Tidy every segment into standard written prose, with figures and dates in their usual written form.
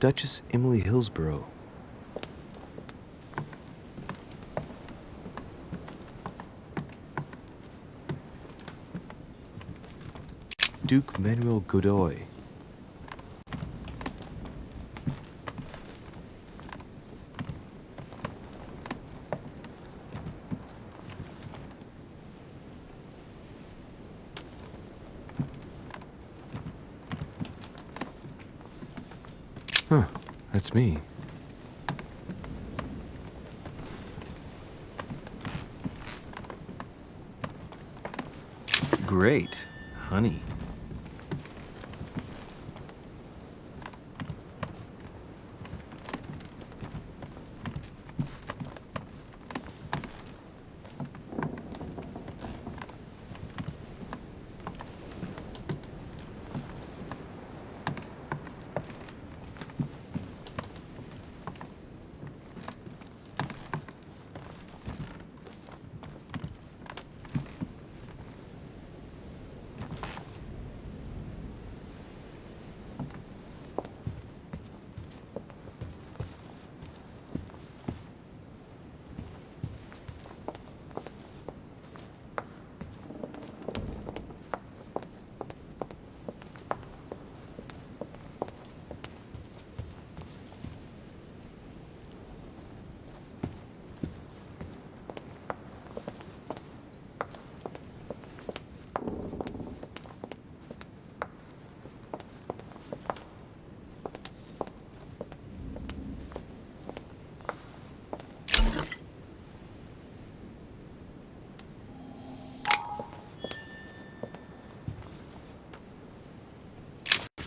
Duchess Emily Hillsborough. Duke Manuel Godoy. Huh, that's me. Great, honey.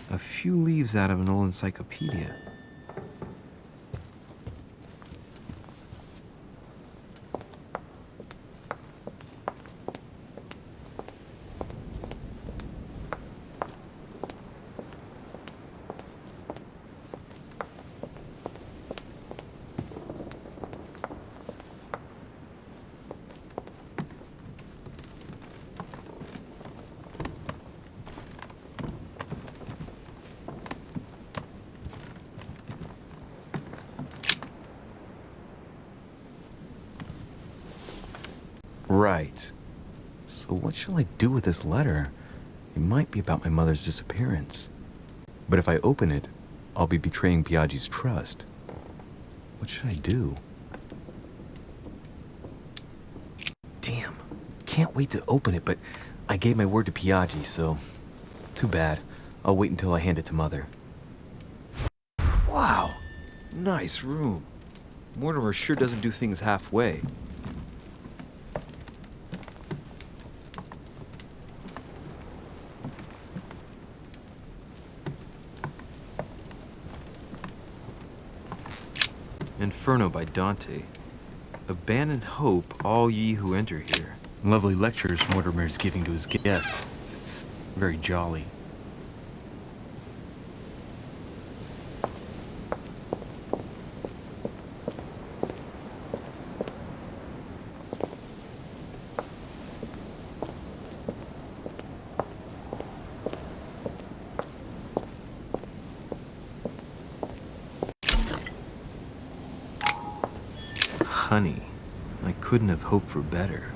A few leaves out of an old encyclopedia. Right. So what shall I do with this letter? It might be about my mother's disappearance. But if I open it, I'll be betraying Piaggi's trust. What should I do? Damn. Can't wait to open it, but I gave my word to Piaggi, so too bad. I'll wait until I hand it to Mother. Wow. Nice room. Mortimer sure doesn't do things halfway. Inferno by Dante. Abandon hope, all ye who enter here. Lovely lectures Mortimer is giving to his guests. Very jolly. Honey, I couldn't have hoped for better.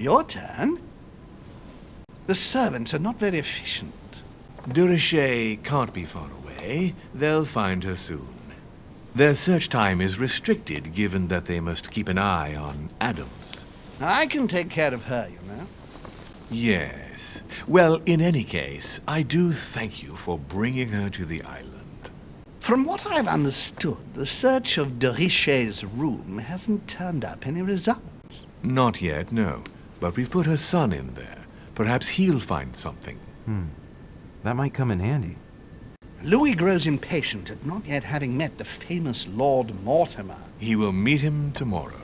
Your turn? The servants are not very efficient. De Richet can't be far away. They'll find her soon. Their search time is restricted, given that they must keep an eye on Adams. I can take care of her, you know. Yes. Well, in any case, I do thank you for bringing her to the island. From what I've understood, the search of de Richet's room hasn't turned up any results. Not yet, no. But we've put her son in there. Perhaps he'll find something. That might come in handy. Louis grows impatient at not yet having met the famous Lord Mortimer. He will meet him tomorrow.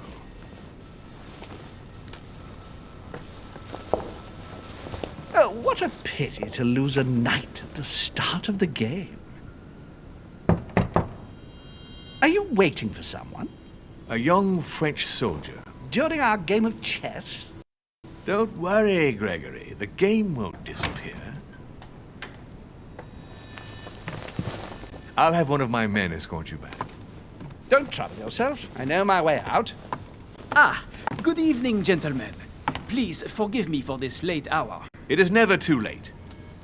Oh, what a pity to lose a knight at the start of the game. Are you waiting for someone? A young French soldier. During our game of chess? Don't worry, Gregory. The game won't disappear. I'll have one of my men escort you back. Don't trouble yourself. I know my way out. Ah, good evening, gentlemen. Please forgive me for this late hour. It is never too late,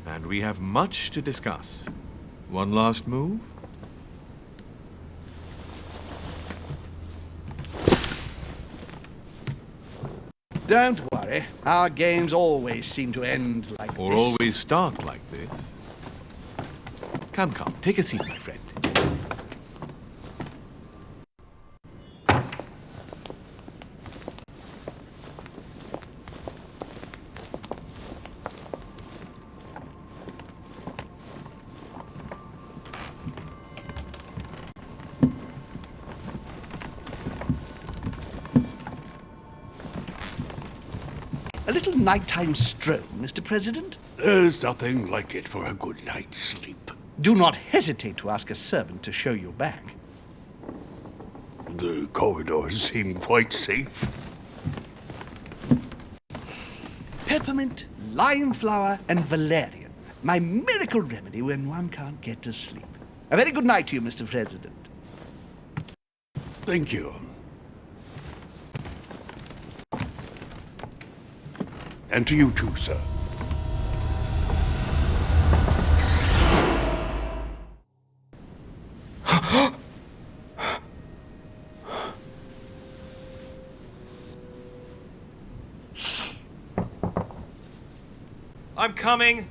and we have much to discuss. One last move? Don't worry. Our games always seem to end like Or this. always start like this. Come, take a seat, my friend. A little nighttime stroll, Mr. President? There's nothing like it for a good night's sleep. Do not hesitate to ask a servant to show you back. The corridors seem quite safe. Peppermint, lime flower, and valerian. My miracle remedy when one can't get to sleep. A very good night to you, Mr. President. Thank you. And to you too, sir. I'm coming.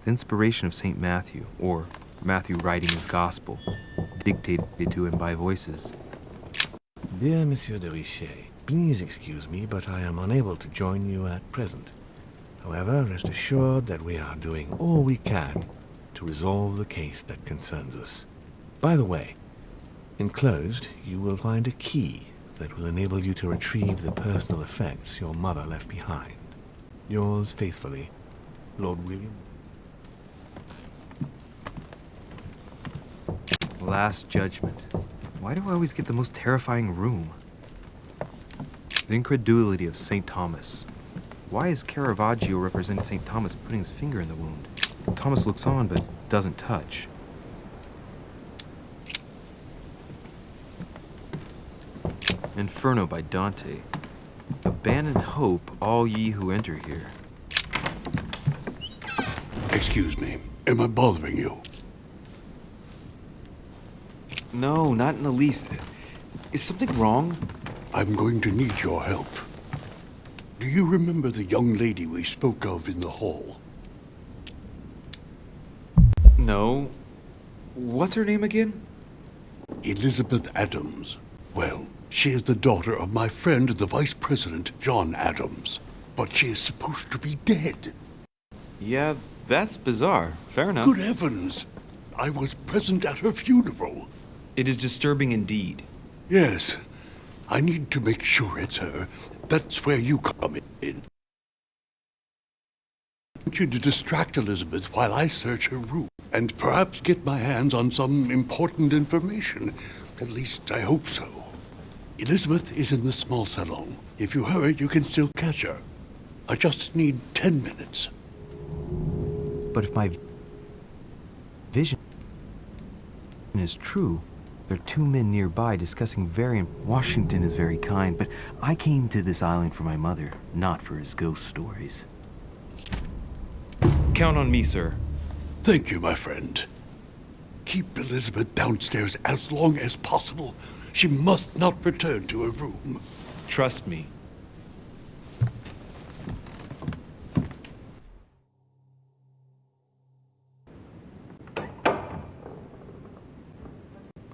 The inspiration of St. Matthew, or Matthew writing his gospel, dictated to him by voices. Dear Monsieur de Richet, please excuse me, but I am unable to join you at present. However, rest assured that we are doing all we can to resolve the case that concerns us. By the way, enclosed, you will find a key that will enable you to retrieve the personal effects your mother left behind. Yours faithfully, Lord William. Last Judgment. Why do I always get the most terrifying room? The incredulity of St. Thomas. Why is Caravaggio representing St. Thomas putting his finger in the wound? Thomas looks on but doesn't touch. Inferno by Dante. Abandon hope, all ye who enter here. Excuse me. Am I bothering you? No, not in the least. Is something wrong? I'm going to need your help. Do you remember the young lady we spoke of in the hall? No. What's her name again? Elizabeth Adams. Well, she is the daughter of my friend, the Vice President, John Adams. But she is supposed to be dead. Yeah, that's bizarre. Fair enough. Good heavens! I was present at her funeral. It is disturbing indeed. Yes, I need to make sure it's her. That's where you come in. I want you to distract Elizabeth while I search her room, and perhaps get my hands on some important information. At least, I hope so. Elizabeth is in the small salon. If you hurry, you can still catch her. I just need 10 minutes. But if my vision... is true. There are two men nearby discussing Washington is very kind, but I came to this island for my mother, not for his ghost stories. Count on me, sir. Thank you, my friend. Keep Elizabeth downstairs as long as possible. She must not return to her room. Trust me.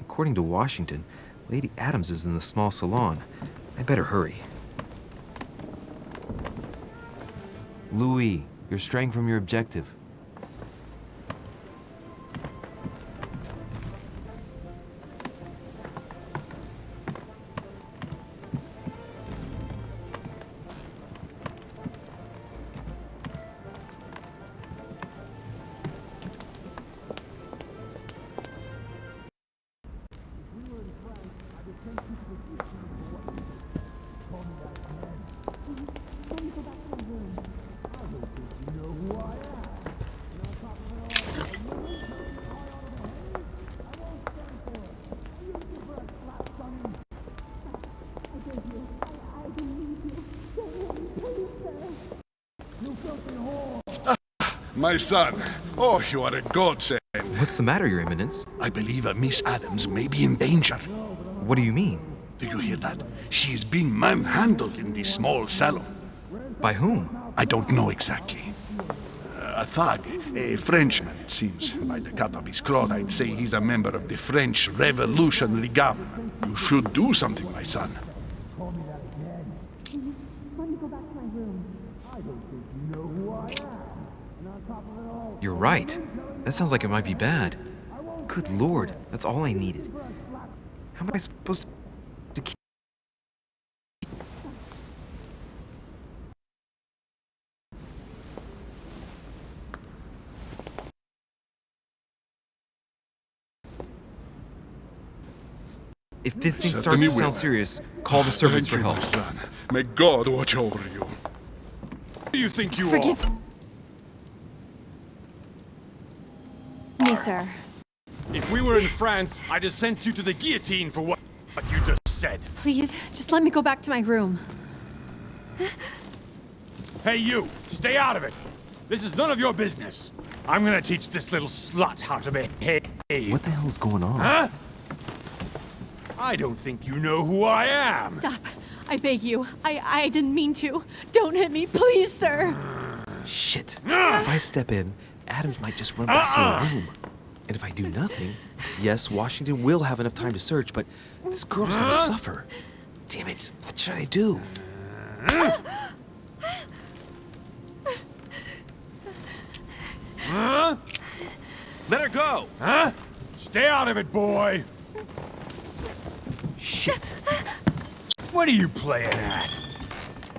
According to Washington, Lady Adams is in the small salon. I better hurry. Louis, you're straying from your objective. My son. Oh, you are a godsend. What's the matter, Your Eminence? I believe Miss Adams may be in danger. What do you mean? Do you hear that? She is being manhandled in this small salon. By whom? I don't know exactly. A thug, a Frenchman, it seems. By the cut of his cloth, I'd say he's a member of the French Revolutionary Government. You should do something, my son. You're right. That sounds like it might be bad. Good Lord, that's all I needed. How am I supposed to keep... If this thing starts to sound serious, call the servants for help. My son. May God watch over you. Who do you think you are? Me, sir. If we were in France, I'd have sent you to the guillotine for what you just said. Please, just let me go back to my room. Hey, you! Stay out of it! This is none of your business. I'm gonna teach this little slut how to behave. What the hell's going on? Huh? I don't think you know who I am. Stop. I beg you. I didn't mean to. Don't hit me, please, sir. Shit. If I step in, Adams might just run back to her room. And if I do nothing, yes, Washington will have enough time to search, but this girl's gonna suffer. Damn it, what should I do? Let her go! Huh? Stay out of it, boy! Shit. What are you playing at?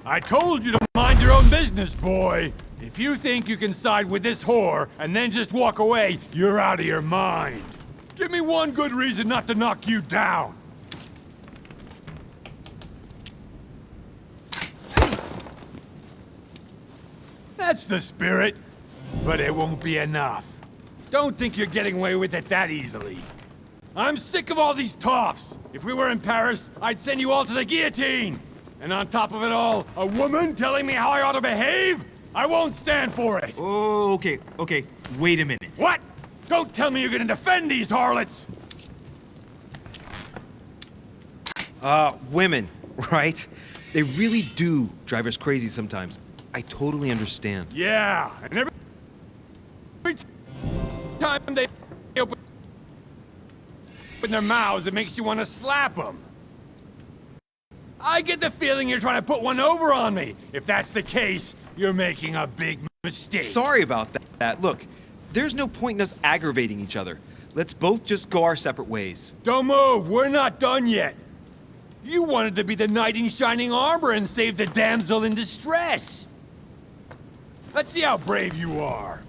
I told you to mind your own business, boy! If you think you can side with this whore and then just walk away, you're out of your mind. Give me one good reason not to knock you down. That's the spirit, but it won't be enough. Don't think you're getting away with it that easily. I'm sick of all these toffs. If we were in Paris, I'd send you all to the guillotine. And on top of it all, a woman telling me how I ought to behave? I won't stand for it! Oh, okay. Wait a minute. What? Don't tell me you're gonna defend these harlots! Women, right? They really do drive us crazy sometimes. I totally understand. Yeah, and every time they open their mouths, it makes you want to slap them. I get the feeling you're trying to put one over on me. If that's the case, you're making a big mistake. Sorry about that. Look, there's no point in us aggravating each other. Let's both just go our separate ways. Don't move, we're not done yet. You wanted to be the knight in shining armor and save the damsel in distress. Let's see how brave you are.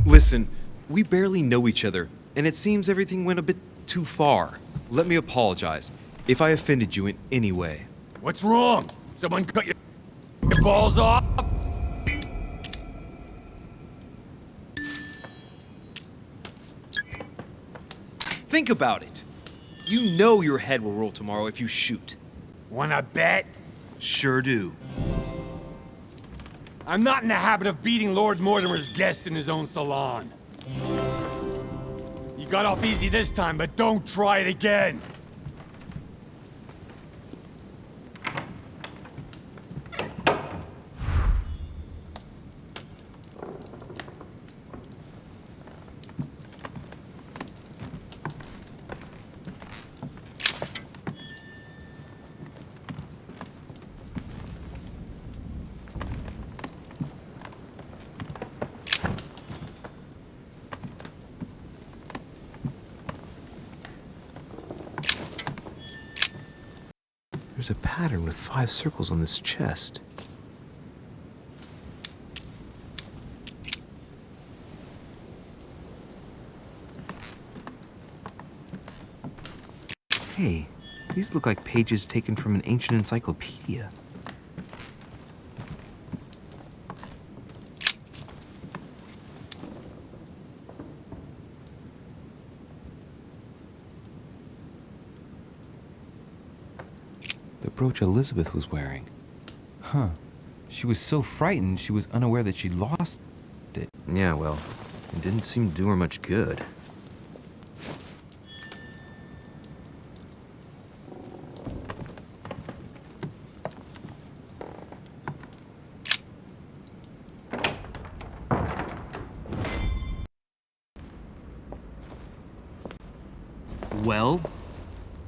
Listen, we barely know each other, and it seems everything went a bit too far. Let me apologize if I offended you in any way. What's wrong? Someone cut your balls off? Think about it. You know your head will roll tomorrow if you shoot. Wanna bet? Sure do. I'm not in the habit of beating Lord Mortimer's guest in his own salon. You got off easy this time, but don't try it again. There's a pattern with 5 circles on this chest. Hey, these look like pages taken from an ancient encyclopedia. The brooch Elizabeth was wearing. Huh. She was so frightened she was unaware that she'd lost it. Yeah, well, it didn't seem to do her much good. Well,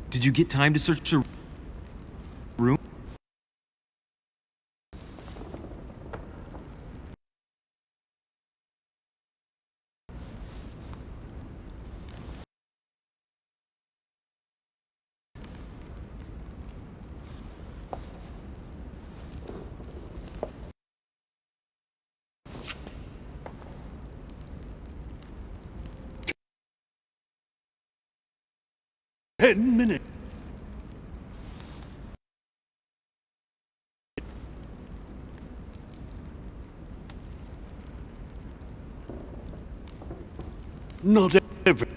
did you get time to search your room? Ten minutes. Not everything.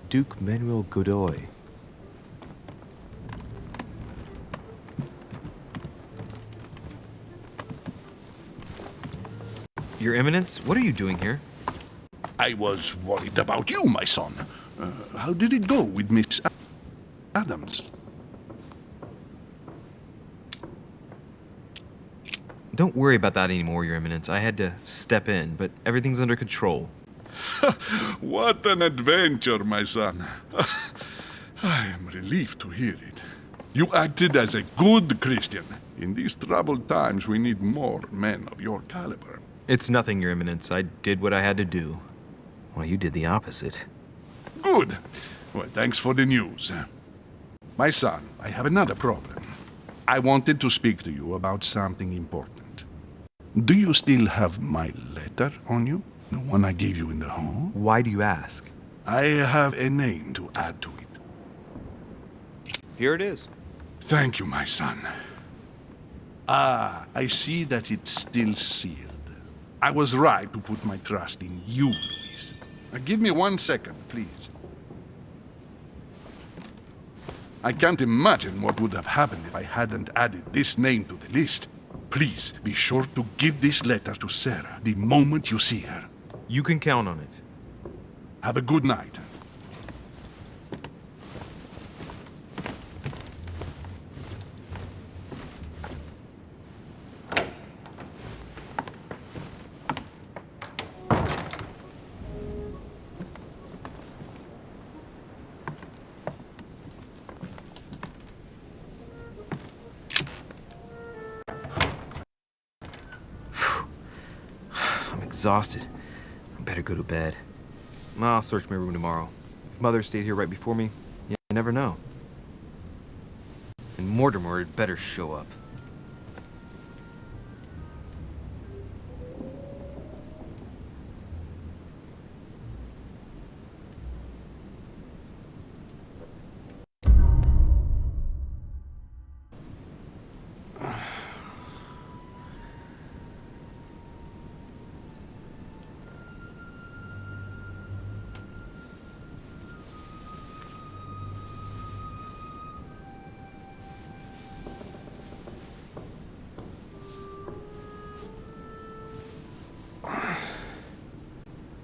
'Duke Manuel Godoy. Your Eminence, what are you doing here? I was worried about you, my son. How did it go with Miss Adams? Don't worry about that anymore, Your Eminence. I had to step in, but everything's under control. What an adventure, my son. I am relieved to hear it. You acted as a good Christian. In these troubled times, we need more men of your caliber. It's nothing, Your Eminence. I did what I had to do. Well, you did the opposite. Good. Well, thanks for the news. My son, I have another problem. I wanted to speak to you about something important. Do you still have my letter on you? The one I gave you in the hall? Why do you ask? I have a name to add to it. Here it is. Thank you, my son. Ah, I see that it's still sealed. I was right to put my trust in you, Luis. Give me 1 second, please. I can't imagine what would have happened if I hadn't added this name to the list. Please, be sure to give this letter to Sarah the moment you see her. You can count on it. Have a good night. exhausted. I better go to bed. I'll search my room tomorrow. If Mother stayed here right before me, you never know. And Mortimer had better show up.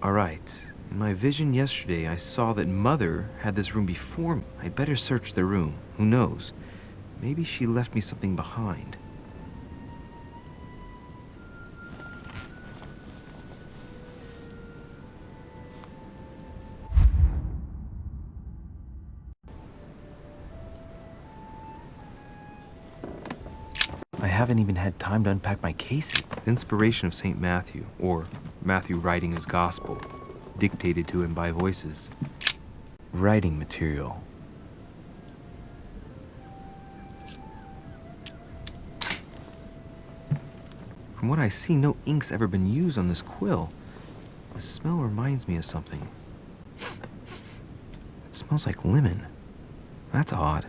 Alright, in my vision yesterday, I saw that Mother had this room before me. I'd better search the room. Who knows? Maybe she left me something behind. I haven't even had time to unpack my cases. The inspiration of St. Matthew, or Matthew writing his gospel, dictated to him by voices. Writing material. From what I see, no ink's ever been used on this quill. The smell reminds me of something. It smells like lemon. That's odd.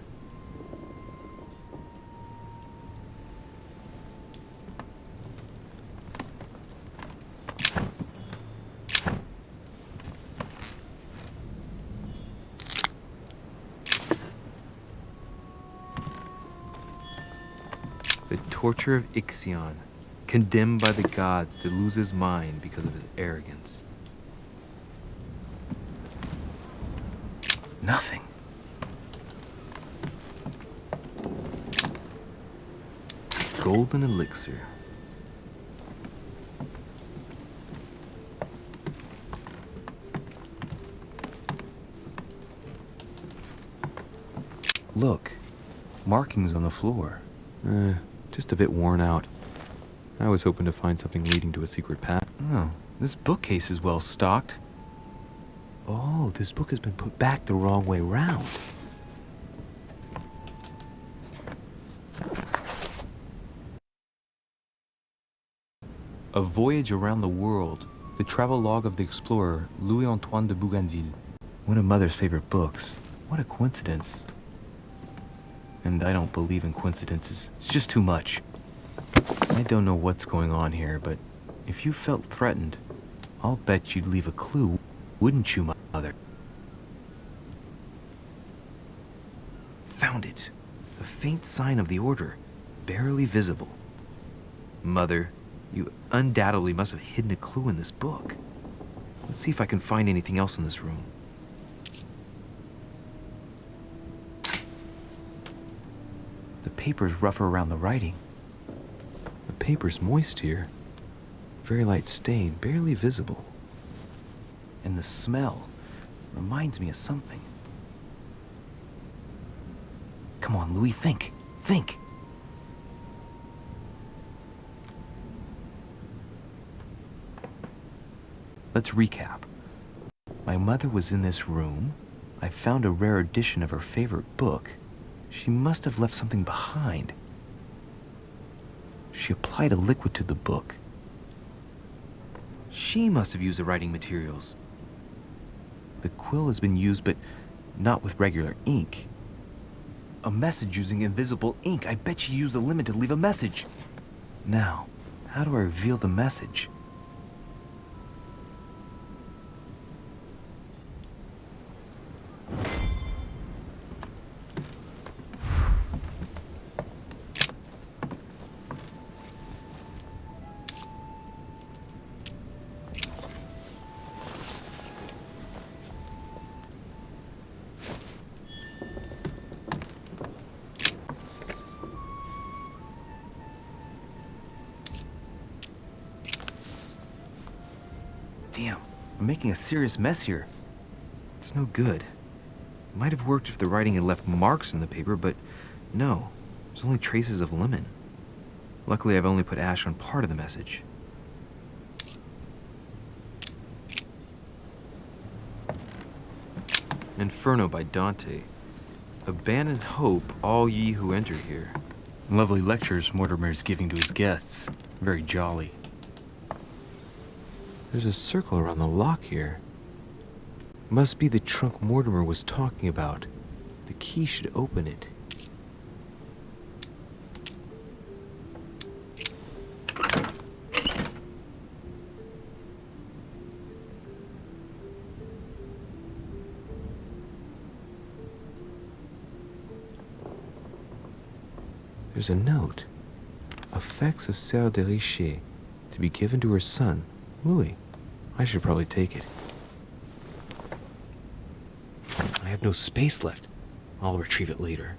The torture of Ixion, condemned by the gods to lose his mind because of his arrogance. Nothing. Golden elixir. Look, markings on the floor. Just a bit worn out. I was hoping to find something leading to a secret path. Oh, this bookcase is well stocked. Oh, this book has been put back the wrong way round. A Voyage Around the World, the travel log of the explorer Louis-Antoine de Bougainville. One of Mother's favorite books. What a coincidence. And I don't believe in coincidences. It's just too much. I don't know what's going on here, but if you felt threatened, I'll bet you'd leave a clue, wouldn't you, Mother? Found it. A faint sign of the order, barely visible. Mother, you undoubtedly must have hidden a clue in this book. Let's see if I can find anything else in this room. The paper's rougher around the writing. The paper's moist here. Very light stain, barely visible. And the smell reminds me of something. Come on, Louis, think. Think. Let's recap. My mother was in this room. I found a rare edition of her favorite book. She must have left something behind. She applied a liquid to the book. She must have used the writing materials. The quill has been used, but not with regular ink. A message using invisible ink. I bet she used a lemon to leave a message. Now, how do I reveal the message? Damn, I'm making a serious mess here. It's no good. It might have worked if the writing had left marks in the paper, but no, there's only traces of lemon. Luckily, I've only put ash on part of the message. Inferno by Dante. Abandon hope, all ye who enter here. Lovely lectures Mortimer's giving to his guests. Very jolly. There's a circle around the lock here. Must be the trunk Mortimer was talking about. The key should open it. There's a note. Effects of Sœur de Richer, to be given to her son, Louis. I should probably take it. I have no space left. I'll retrieve it later.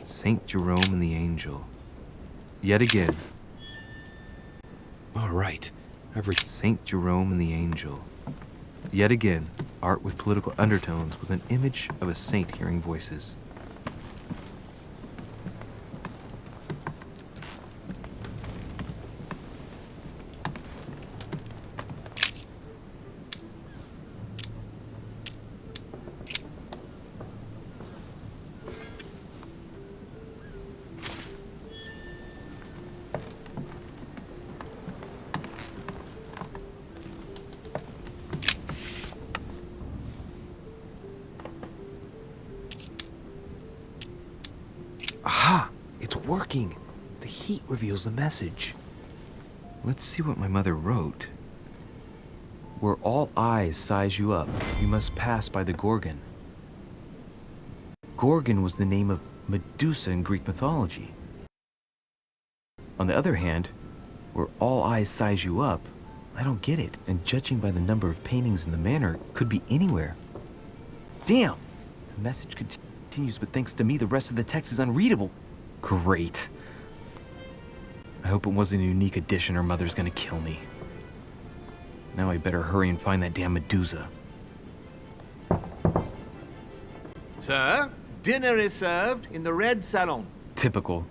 Saint Jerome and the Angel. Yet again. All right. I've read Saint Jerome and the Angel. Yet again, art with political undertones with an image of a saint hearing voices. Aha! It's working! The heat reveals the message. Let's see what my mother wrote. Where all eyes size you up, you must pass by the Gorgon. Gorgon was the name of Medusa in Greek mythology. On the other hand, where all eyes size you up, I don't get it. And judging by the number of paintings in the manor, could be anywhere. Damn! The message continues, but thanks to me, the rest of the text is unreadable. Great. I hope it wasn't a unique edition or Mother's gonna kill me. Now I better hurry and find that damn Medusa. Sir, dinner is served in the red salon. Typical.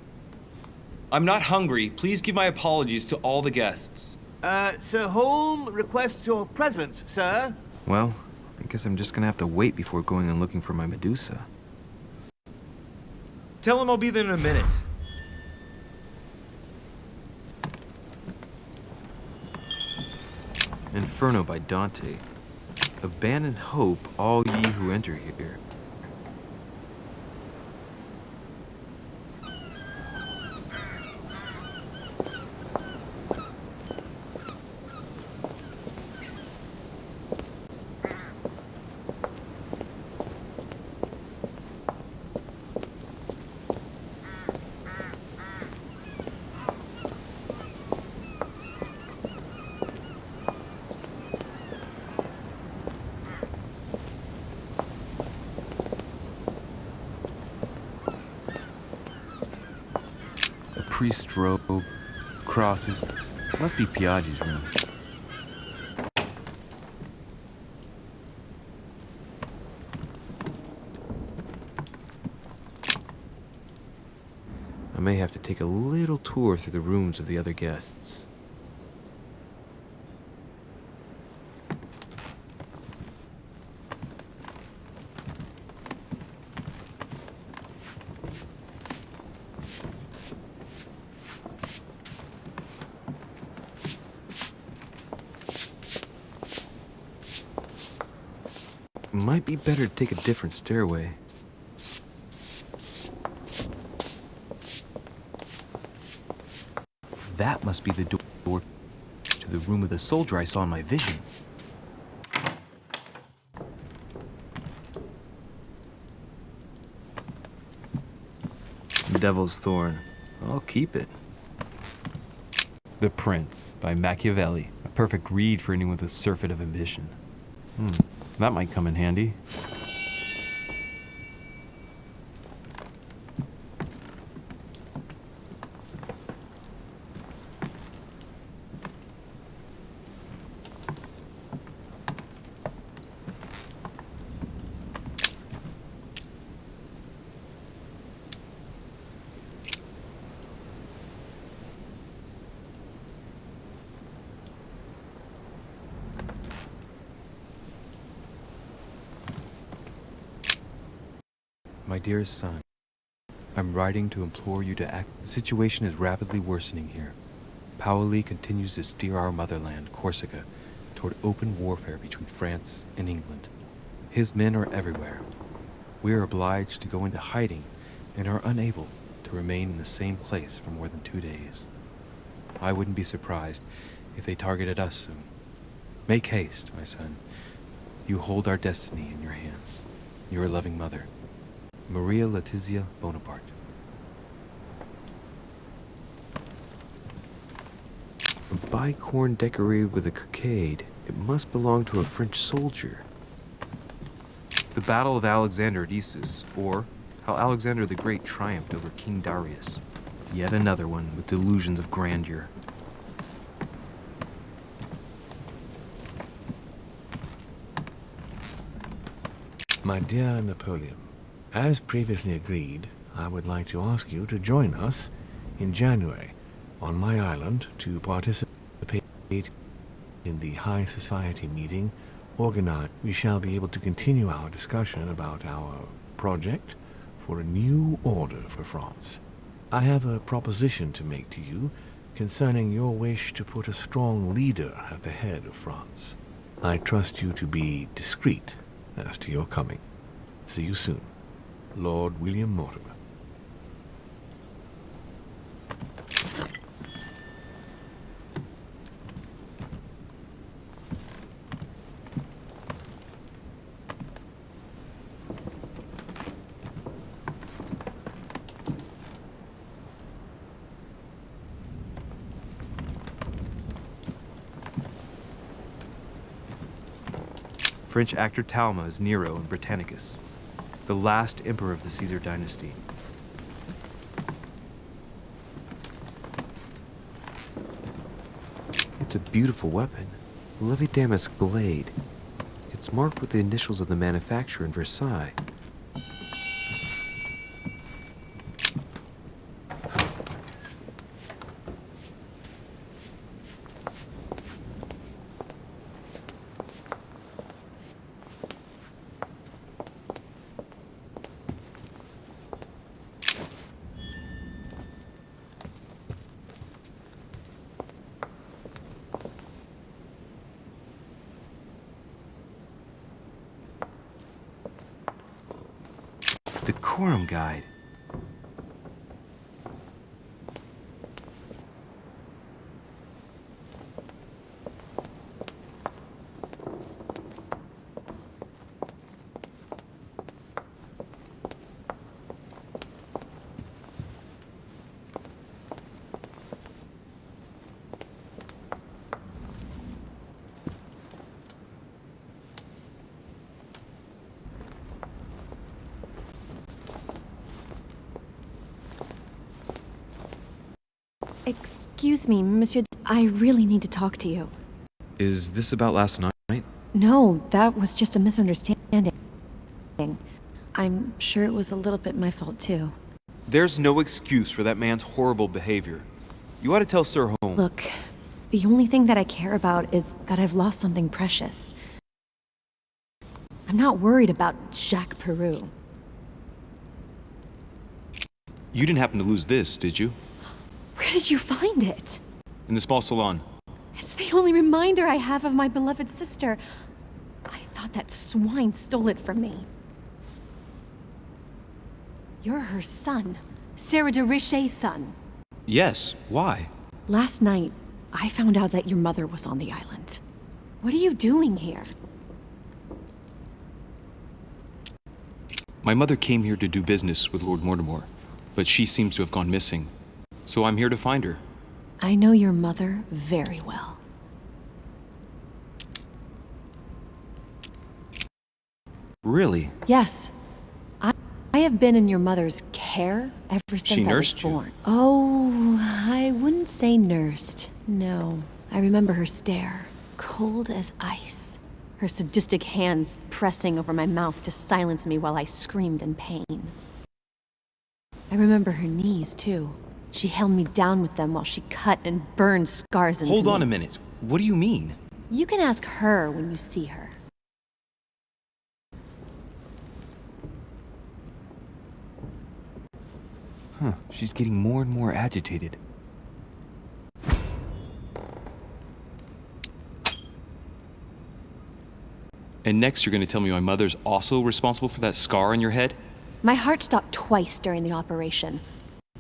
I'm not hungry. Please give my apologies to all the guests. Sir Holm requests your presence, sir. Well, I guess I'm just gonna have to wait before going and looking for my Medusa. Tell him I'll be there in a minute. Inferno by Dante. Abandon hope, all ye who enter here. Priest's robe, crosses. Must be Piaggi's room. I may have to take a little tour through the rooms of the other guests. Might be better to take a different stairway. That must be the door to the room of the soldier I saw in my vision. Devil's Thorn. I'll keep it. The Prince by Machiavelli. A perfect read for anyone with a surfeit of ambition. That might come in handy. My dearest son, I'm writing to implore you to act. The situation is rapidly worsening here. Paoli continues to steer our motherland, Corsica, toward open warfare between France and England. His men are everywhere. We are obliged to go into hiding and are unable to remain in the same place for more than 2 days. I wouldn't be surprised if they targeted us soon. Make haste, my son. You hold our destiny in your hands. Your loving mother, Maria Letizia Bonaparte. A bicorn decorated with a cockade. It must belong to a French soldier. The Battle of Alexander at Issus, or how Alexander the Great triumphed over King Darius. Yet another one with delusions of grandeur. My dear Napoleon, as previously agreed, I would like to ask you to join us in January on my island to participate in the High Society meeting organized. We shall be able to continue our discussion about our project for a new order for France. I have a proposition to make to you concerning your wish to put a strong leader at the head of France. I trust you to be discreet as to your coming. See you soon. Lord William Mortimer. French actor Talma is Nero in Britannicus, the last emperor of the Caesar dynasty. It's a beautiful weapon, a lovely damask blade. It's marked with the initials of the manufacturer in Versailles. Decorum Guide. Excuse me, Monsieur. I really need to talk to you. Is this about last night? No, that was just a misunderstanding. I'm sure it was a little bit my fault, too. There's no excuse for that man's horrible behavior. You ought to tell Sir Holmes. Look, the only thing that I care about is that I've lost something precious. I'm not worried about Jacques Peru. You didn't happen to lose this, did you? Where did you find it? In the small salon. It's the only reminder I have of my beloved sister. I thought that swine stole it from me. You're her son. Sarah de Richet's son. Yes, why? Last night, I found out that your mother was on the island. What are you doing here? My mother came here to do business with Lord Mortimer, but she seems to have gone missing. So I'm here to find her. I know your mother very well. Really? Yes. I have been in your mother's care ever since I was born. Oh, I wouldn't say nursed. No. I remember her stare, cold as ice. Her sadistic hands pressing over my mouth to silence me while I screamed in pain. I remember her knees, too. She held me down with them while she cut and burned scars into me. Hold on a minute. What do you mean? You can ask her when you see her. Huh, she's getting more and more agitated. And next you're gonna tell me my mother's also responsible for that scar on your head? My heart stopped twice during the operation.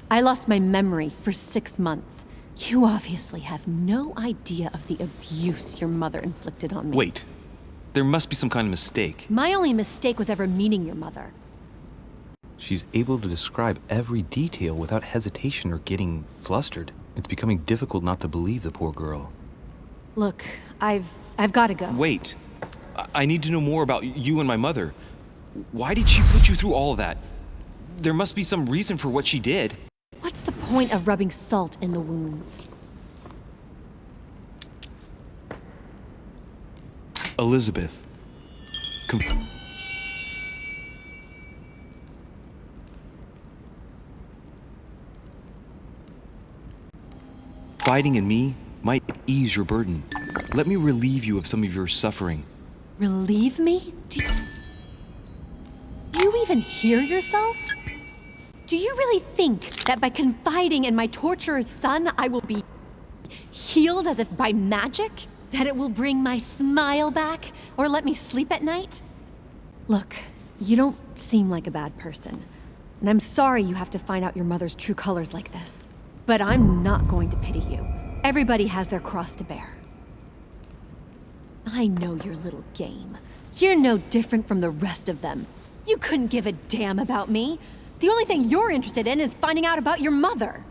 I lost my memory for 6 months. You obviously have no idea of the abuse your mother inflicted on me. Wait. There must be some kind of mistake. My only mistake was ever meeting your mother. She's able to describe every detail without hesitation or getting flustered. It's becoming difficult not to believe the poor girl. Look, I've got to go. Wait. I need to know more about you and my mother. Why did she put you through all of that? There must be some reason for what she did. What's the point of rubbing salt in the wounds? Elizabeth. Confiding in me might ease your burden. Let me relieve you of some of your suffering. Relieve me? Do you even hear yourself? Do you really think that by confiding in my torturer's son, I will be healed as if by magic? That it will bring my smile back or let me sleep at night? Look, you don't seem like a bad person, and I'm sorry you have to find out your mother's true colors like this. But I'm not going to pity you. Everybody has their cross to bear. I know your little game. You're no different from the rest of them. You couldn't give a damn about me. The only thing you're interested in is finding out about your mother.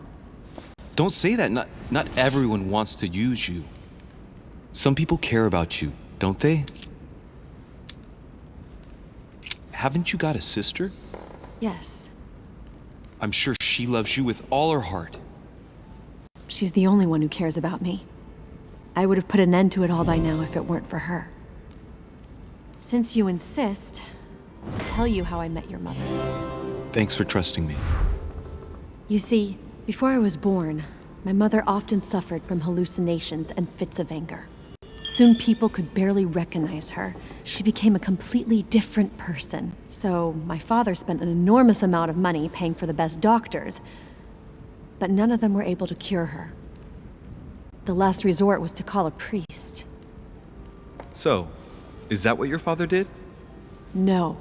Don't say that. Not everyone wants to use you. Some people care about you, don't they? Haven't you got a sister? Yes. I'm sure she loves you with all her heart. She's the only one who cares about me. I would have put an end to it all by now if it weren't for her. Since you insist, I'll tell you how I met your mother. Thanks for trusting me. You see, before I was born, my mother often suffered from hallucinations and fits of anger. Soon people could barely recognize her. She became a completely different person. So my father spent an enormous amount of money paying for the best doctors, but none of them were able to cure her. The last resort was to call a priest. So, is that what your father did? No.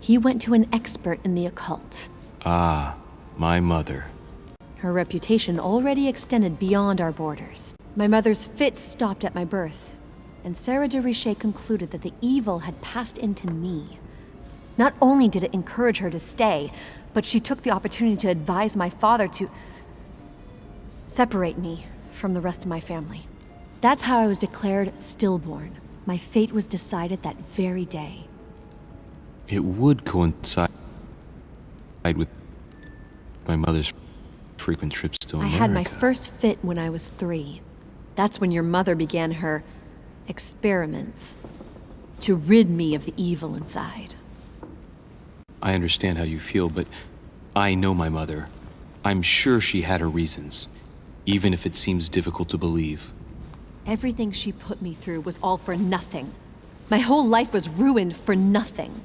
He went to an expert in the occult. Ah, my mother. Her reputation already extended beyond our borders. My mother's fits stopped at my birth, and Sarah de Richet concluded that the evil had passed into me. Not only did it encourage her to stay, but she took the opportunity to advise my father to separate me from the rest of my family. That's how I was declared stillborn. My fate was decided that very day. It would coincide with my mother's frequent trips to America. I had my first fit when I was 3. That's when your mother began her experiments to rid me of the evil inside. I understand how you feel, but I know my mother. I'm sure she had her reasons, even if it seems difficult to believe. Everything she put me through was all for nothing. My whole life was ruined for nothing.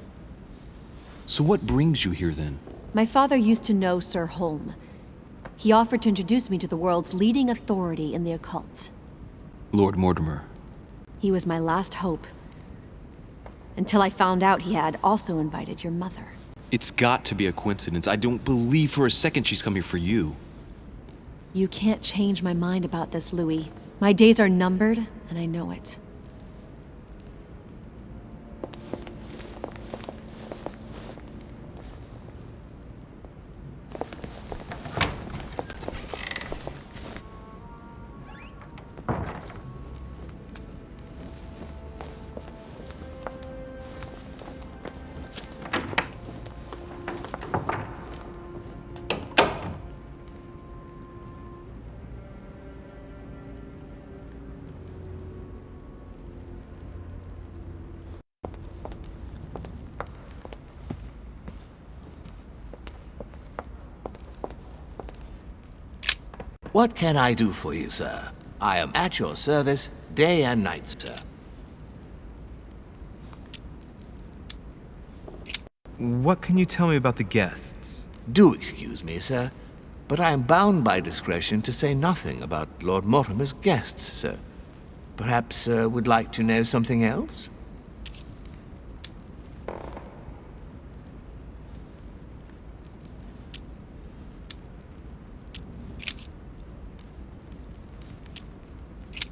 So what brings you here then? My father used to know Sir Holm. He offered to introduce me to the world's leading authority in the occult. Lord Mortimer. He was my last hope. Until I found out he had also invited your mother. It's got to be a coincidence. I don't believe for a second she's come here for you. You can't change my mind about this, Louis. My days are numbered, and I know it. What can I do for you, sir? I am at your service, day and night, sir. What can you tell me about the guests? Do excuse me, sir. but I am bound by discretion to say nothing about Lord Mortimer's guests, sir. Perhaps Sir would like to know something else?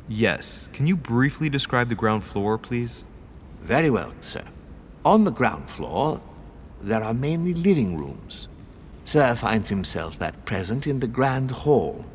Yes. Can you briefly describe the ground floor, please? Very well, sir. On the ground floor, there are mainly living rooms. Sir finds himself at present in the Grand Hall.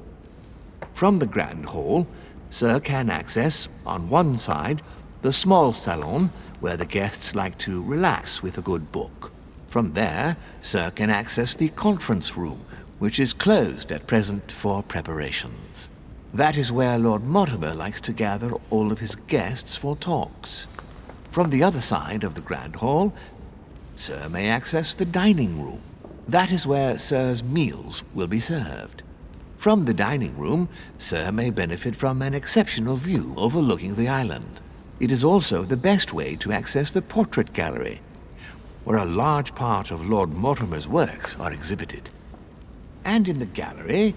From the Grand Hall, Sir can access, on one side, the small salon where the guests like to relax with a good book. From there, Sir can access the conference room, which is closed at present for preparations. That is where Lord Mortimer likes to gather all of his guests for talks. From the other side of the Grand Hall, Sir may access the dining room. That is where Sir's meals will be served. From the dining room, Sir may benefit from an exceptional view overlooking the island. It is also the best way to access the portrait gallery, where a large part of Lord Mortimer's works are exhibited. And in the gallery,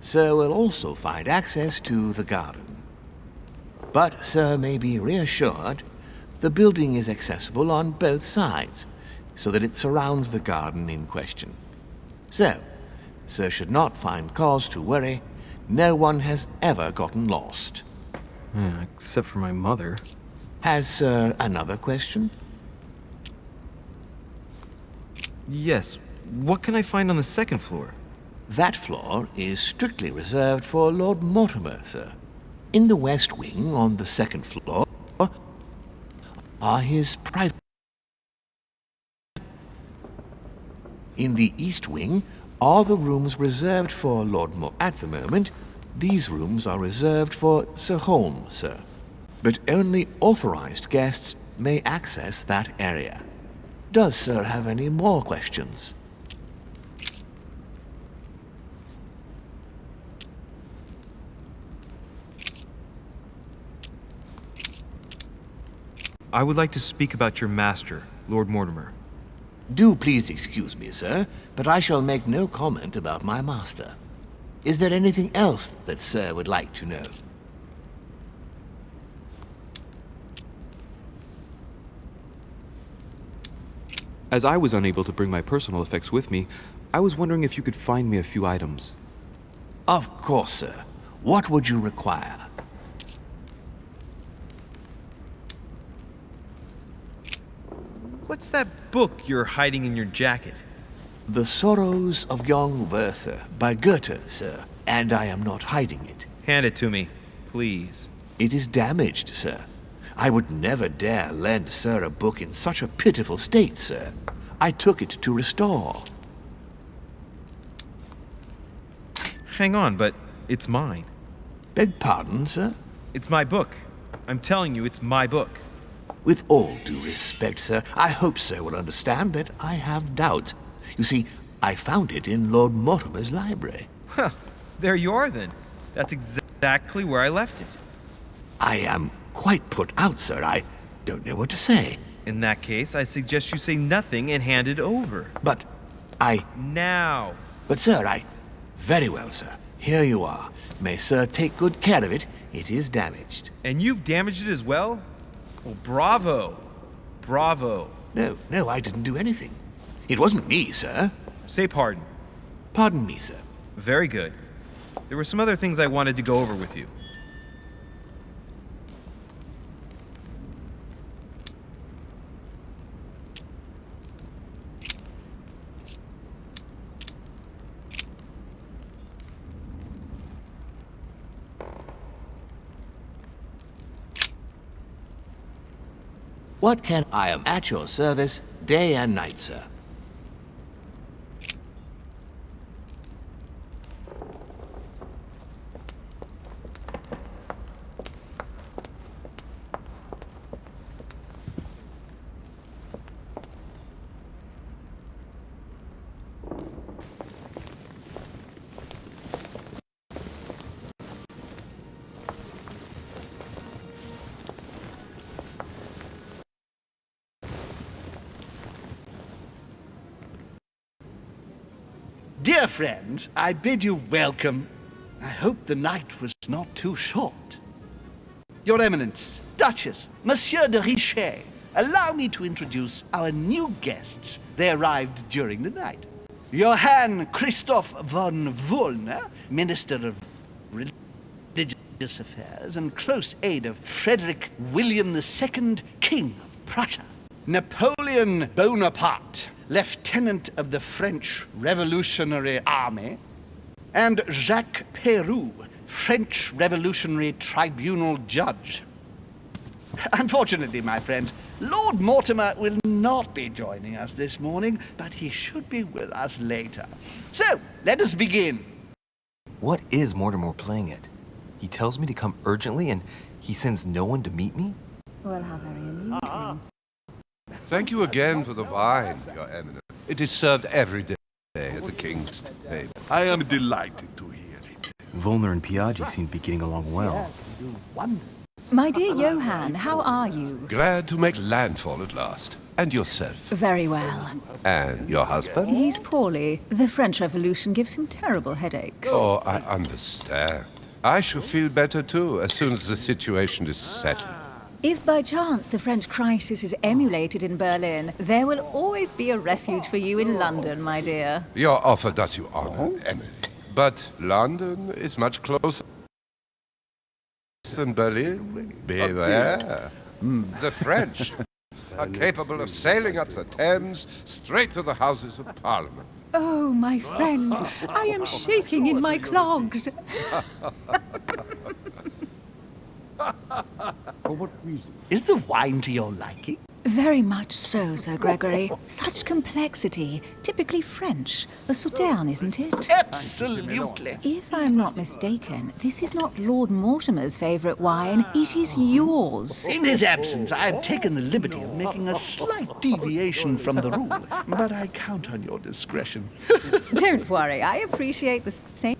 Sir will also find access to the garden. But Sir may be reassured the building is accessible on both sides, so that it surrounds the garden in question. So, Sir should not find cause to worry. No one has ever gotten lost. Except for my mother. Has Sir another question? Yes. What can I find on the second floor? That floor is strictly reserved for Lord Mortimer, sir. In the west wing, on the second floor, are his private... In the east wing are the rooms reserved for Lord Mortimer. At the moment, these rooms are reserved for Sir Holmes, sir. But only authorized guests may access that area. Does Sir have any more questions? I would like to speak about your master, Lord Mortimer. Do please excuse me, sir, but I shall make no comment about my master. Is there anything else that Sir would like to know? As I was unable to bring my personal effects with me, I was wondering if you could find me a few items. Of course, sir. What would you require? What's that book you're hiding in your jacket? The Sorrows of Young Werther by Goethe, sir. And I am not hiding it. Hand it to me, please. It is damaged, sir. I would never dare lend Sir a book in such a pitiful state, sir. I took it to restore. Hang on, but it's mine. Beg pardon, sir? It's my book. I'm telling you, it's my book. With all due respect, sir, I hope Sir will understand that I have doubts. You see, I found it in Lord Mortimer's library. Huh, there you are then. That's exactly where I left it. I am quite put out, sir. I don't know what to say. In that case, I suggest you say nothing and hand it over. But Now! But, sir, Very well, sir. Here you are. May Sir take good care of it. It is damaged. And you've damaged it as well? Well, bravo. Bravo. No, I didn't do anything. It wasn't me, sir. Say pardon. Pardon me, sir. Very good. There were some other things I wanted to go over with you. What can I am at your service, day and night, sir. Dear friends, I bid you welcome. I hope the night was not too short. Your Eminence, Duchess, Monsieur de Richet, allow me to introduce our new guests. They arrived during the night. Johann Christoph von Wollner, Minister of Religious Affairs and close aide of Frederick William II, King of Prussia. Napoleon Bonaparte, Lieutenant of the French Revolutionary Army. And Jacques Peroux, French Revolutionary Tribunal Judge. Unfortunately, my friends, Lord Mortimer will not be joining us this morning, but he should be with us later. So, let us begin. What is Mortimer playing at? He tells me to come urgently and he sends no one to meet me? Well, how very amusing. Thank you again for the wine, Your Eminence. It is served every day at the King's table. I am delighted to hear it. Volner and Piaggi seem to be getting along well. My dear Johann, how are you? Glad to make landfall at last. And yourself? Very well. And your husband? He's poorly. The French Revolution gives him terrible headaches. Oh, I understand. I shall feel better too, as soon as the situation is settled. If by chance the French crisis is emulated in Berlin, there will always be a refuge for you in London, my dear. Your offer does you honor, Emily. But London is much closer than Berlin. Beware. The French are capable of sailing up the Thames straight to the Houses of Parliament. Oh, my friend, I am shaking in my clogs. For what reason? Is the wine to your liking? Very much so, Sir Gregory. Such complexity. Typically French. A Sauterne, isn't it? Absolutely. If I'm not mistaken, this is not Lord Mortimer's favourite wine. It is yours. In his absence, I have taken the liberty of making a slight deviation from the rule, but I count on your discretion. Don't worry, I appreciate the same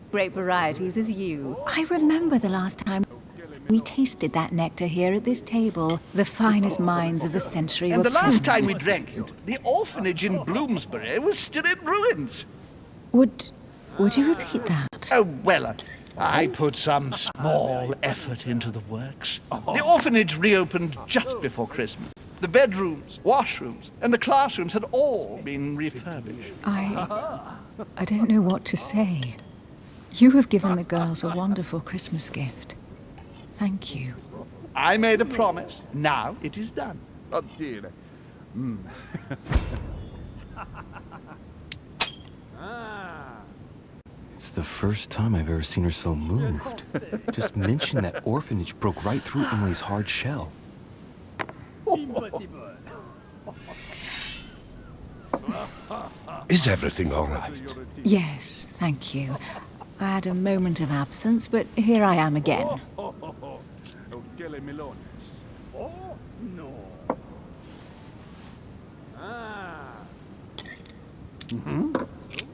grape varieties as you. I remember the last time we tasted that nectar here at this table. The finest minds of the century And were the last present. time we drank it, the orphanage in Bloomsbury was still in ruins. Would you repeat that? Oh, well, I put some small effort into the works. The orphanage reopened just before Christmas. The bedrooms, washrooms, and the classrooms had all been refurbished. I don't know what to say. You have given the girls a wonderful Christmas gift. Thank you. I made a promise. Now it is done. Oh, dear. It's the first time I've ever seen her so moved. Just mention that orphanage broke right through Emily's hard shell. Is everything all right? Yes, thank you. I had a moment of absence, but here I am again.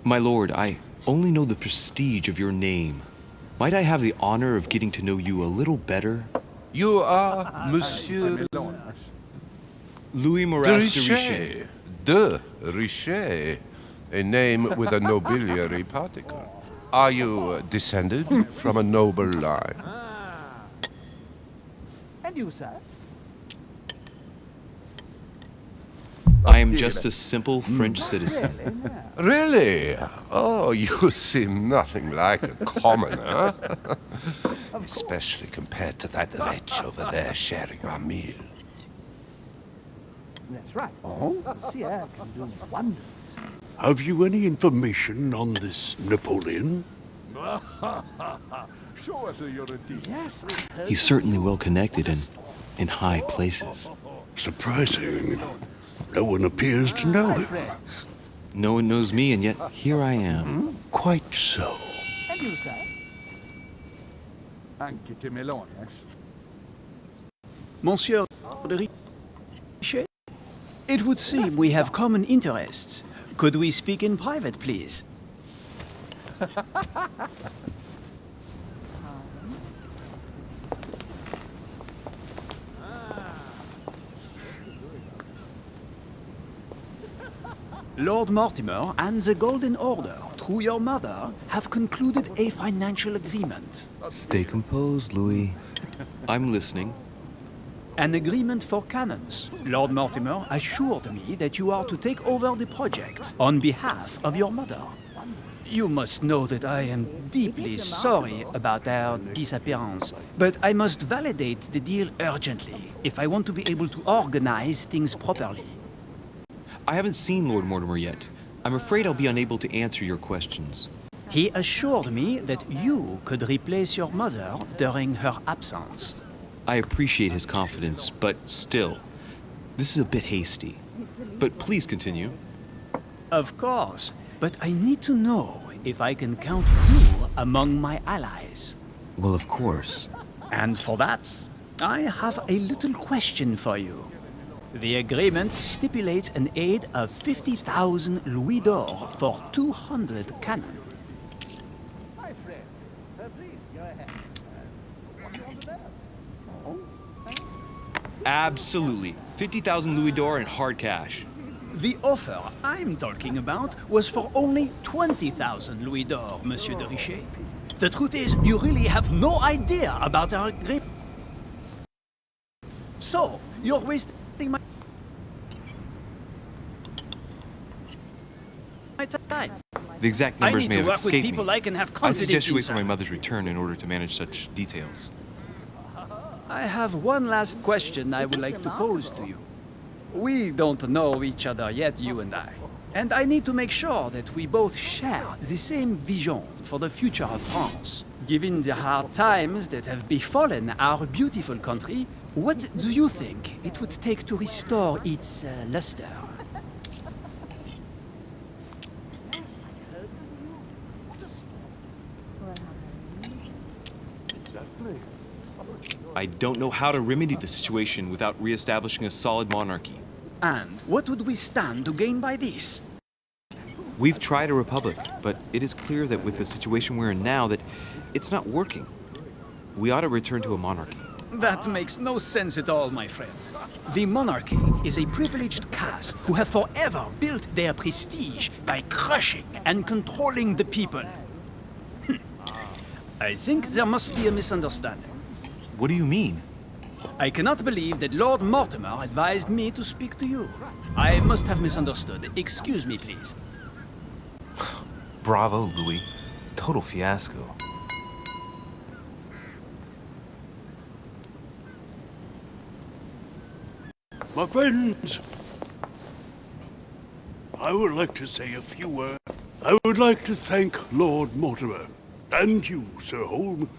My lord, I only know the prestige of your name. Might I have the honor of getting to know you a little better? You are Monsieur Louis de Moras de Richet. Richet. De Richet. A name with a nobiliary particle. Are you descended from a noble line? And you, sir? I am just a simple French citizen. Really? Oh, you seem nothing like a commoner. Especially compared to that wretch over there sharing our meal. That's right. Oh? Sire can do wonders. Have you any information on this Napoleon? Show us your teeth. Yes. He's certainly well connected and in high places. Surprising. No one appears to know him. No one knows me, and yet here I am. Quite so. And you, sir? Anche te melones. Monsieur de Richet? It would seem we have common interests. Could we speak in private, please? Lord Mortimer and the Golden Order, through your mother, have concluded a financial agreement. Stay composed, Louis. I'm listening. An agreement for cannons. Lord Mortimer assured me that you are to take over the project on behalf of your mother. You must know that I am deeply sorry about their disappearance, but I must validate the deal urgently if I want to be able to organize things properly. I haven't seen Lord Mortimer yet. I'm afraid I'll be unable to answer your questions. He assured me that you could replace your mother during her absence. I appreciate his confidence, but still, this is a bit hasty. But please continue. Of course, but I need to know if I can count you among my allies. Well, of course. And for that, I have a little question for you. The agreement stipulates an aid of 50,000 louis d'or for 200 cannon. Hi, friend. Please, go ahead. What do you want to know? Absolutely. 50,000 louis d'or in hard cash. The offer I'm talking about was for only 20,000 louis d'or, Monsieur de Richet. The truth is, you really have no idea about our agreement. So, you're wasting my time. The exact numbers may have escaped people me. I can have I confidence suggest you in, wait for sir. my mother's return in order to manage such details. I have one last question I would like to pose to you. We don't know each other yet, you and I. And I need to make sure that we both share the same vision for the future of France. Given the hard times that have befallen our beautiful country, what do you think it would take to restore its luster? I don't know how to remedy the situation without re-establishing a solid monarchy. And what would we stand to gain by this? We've tried a republic, but it is clear that with the situation we're in now, that it's not working. We ought to return to a monarchy. That makes no sense at all, my friend. The monarchy is a privileged caste who have forever built their prestige by crushing and controlling the people. I think there must be a misunderstanding. What do you mean? I cannot believe that Lord Mortimer advised me to speak to you. I must have misunderstood. Excuse me, please. Bravo, Louis. Total fiasco. My friends, I would like to say a few words. I would like to thank Lord Mortimer and you, Sir Holm,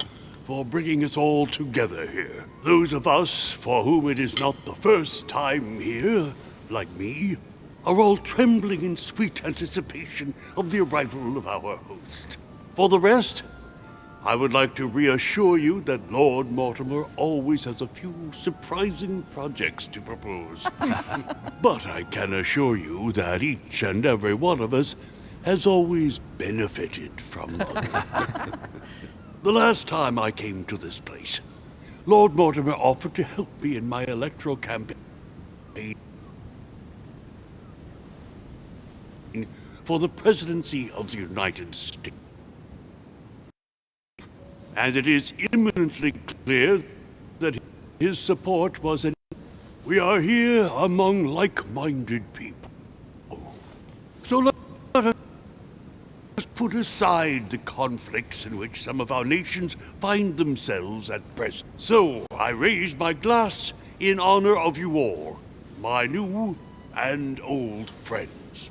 for bringing us all together here. Those of us for whom it is not the first time here, like me, are all trembling in sweet anticipation of the arrival of our host. For the rest, I would like to reassure you that Lord Mortimer always has a few surprising projects to propose. But I can assure you that each and every one of us has always benefited from them. The last time I came to this place, Lord Mortimer offered to help me in my electoral campaign for the presidency of the United States. And it is imminently clear that his support was an... We are here among like-minded people. So let us put aside the conflicts in which some of our nations find themselves at present. So I raise my glass in honor of you all, my new and old friends.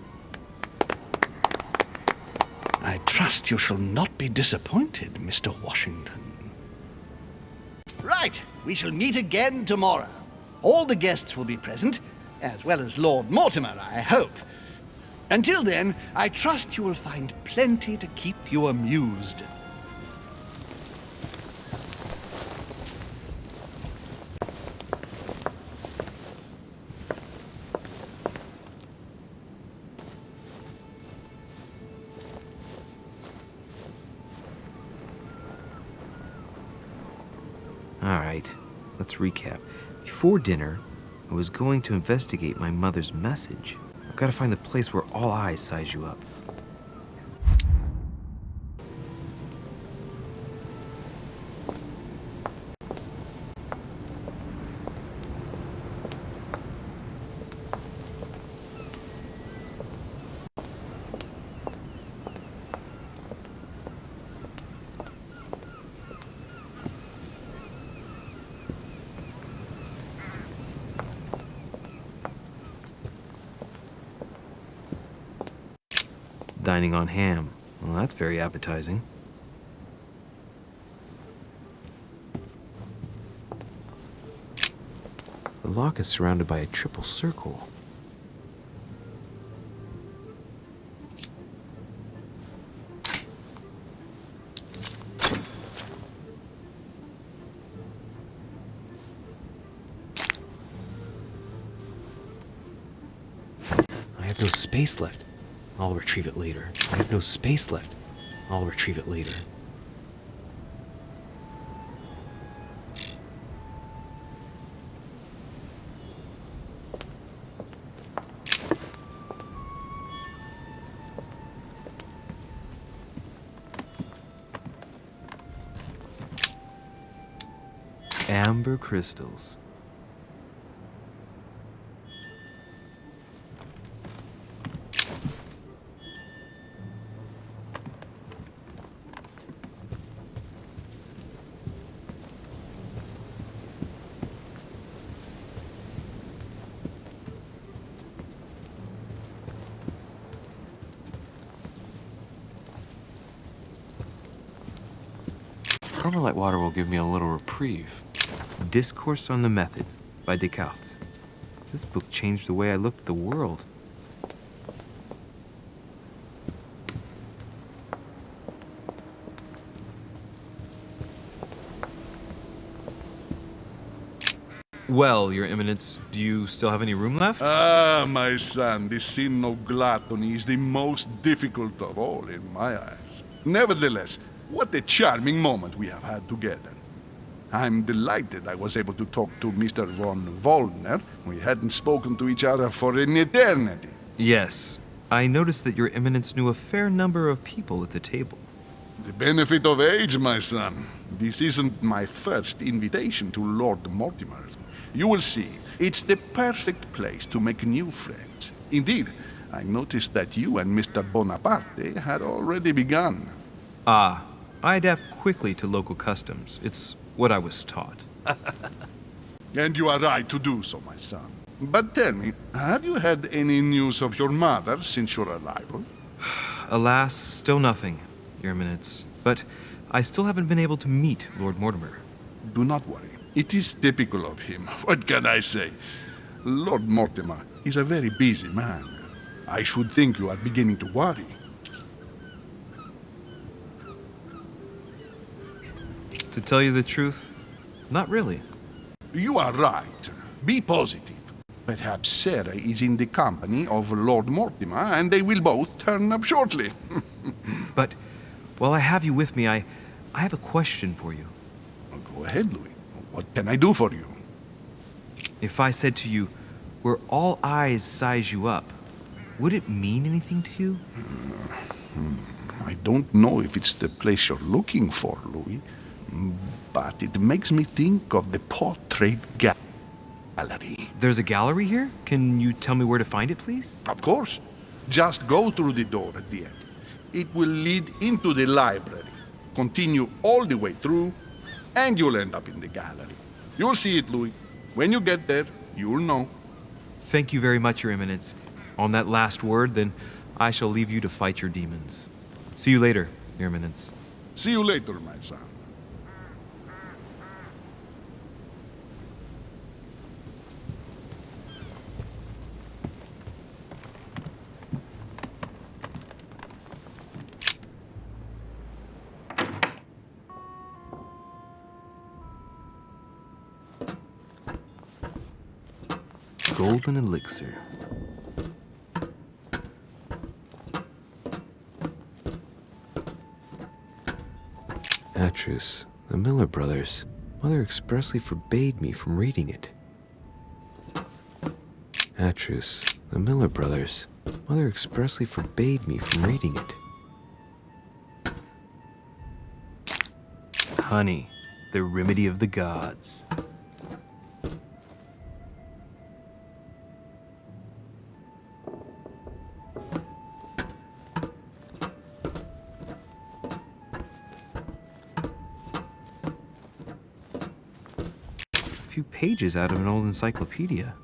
I trust you shall not be disappointed, Mr. Washington. Right, we shall meet again tomorrow. All the guests will be present, as well as Lord Mortimer, I hope. Until then, I trust you will find plenty to keep you amused. Alright, let's recap. Before dinner, I was going to investigate my mother's message. I've got to find the place where all eyes size you up. Dining on ham. Well, that's very appetizing. The lock is surrounded by a triple circle. I have no space left. I'll retrieve it later. I have no space left. I'll retrieve it later. Amber crystals. Carmelite water will give me a little reprieve. Discourse on the Method by Descartes. This book changed the way I looked at the world. Well, Your Eminence, do you still have any room left? Ah, my son, the sin of gluttony is the most difficult of all in my eyes. Nevertheless, what a charming moment we have had together. I'm delighted I was able to talk to Mr. von Wollner. We hadn't spoken to each other for an eternity. Yes. I noticed that Your Eminence knew a fair number of people at the table. The benefit of age, my son. This isn't my first invitation to Lord Mortimer. You will see, it's the perfect place to make new friends. Indeed, I noticed that you and Mr. Bonaparte had already begun. Ah, I adapt quickly to local customs. It's what I was taught. And you are right to do so, my son. But tell me, have you had any news of your mother since your arrival? Alas, still nothing, Your Eminence. But I still haven't been able to meet Lord Mortimer. Do not worry. It is typical of him. What can I say? Lord Mortimer is a very busy man. I should think you are beginning to worry. To tell you the truth, not really. You are right. Be positive. Perhaps Sarah is in the company of Lord Mortimer, and they will both turn up shortly. But while I have you with me, I have a question for you. Go ahead, Louis. What can I do for you? If I said to you, where all eyes size you up, would it mean anything to you? I don't know if it's the place you're looking for, Louis, but it makes me think of the portrait gallery. There's a gallery here? Can you tell me where to find it, please? Of course. Just go through the door at the end. It will lead into the library. Continue all the way through, and you'll end up in the gallery. You'll see it, Louis. When you get there, you'll know. Thank you very much, Your Eminence. On that last word, then, I shall leave you to fight your demons. See you later, Your Eminence. See you later, my son. Golden elixir. Atrus, the Miller brothers. Mother expressly forbade me from reading it. Atrus, The Miller Brothers. Mother expressly forbade me from reading it. Honey, the remedy of the gods. A few pages out of an old encyclopedia.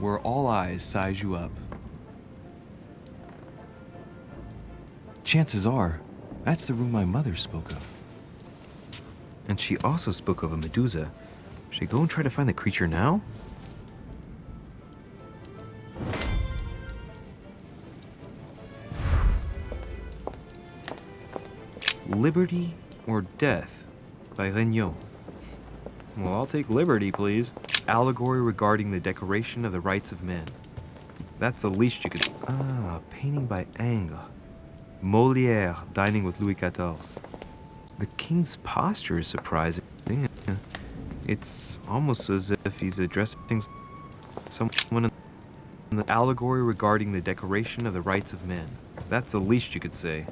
Where all eyes size you up. Chances are, that's the room my mother spoke of. And she also spoke of a Medusa. Should I go and try to find the creature now? Liberty or Death by Regnault. Well, I'll take liberty, please. Allegory regarding the decoration of the rights of men. That's the least you could... Ah, painting by Ingres. Molière dining with Louis XIV. The king's posture is surprising. It's almost as if he's addressing someone in the allegory regarding the decoration of the rights of men. That's the least you could say.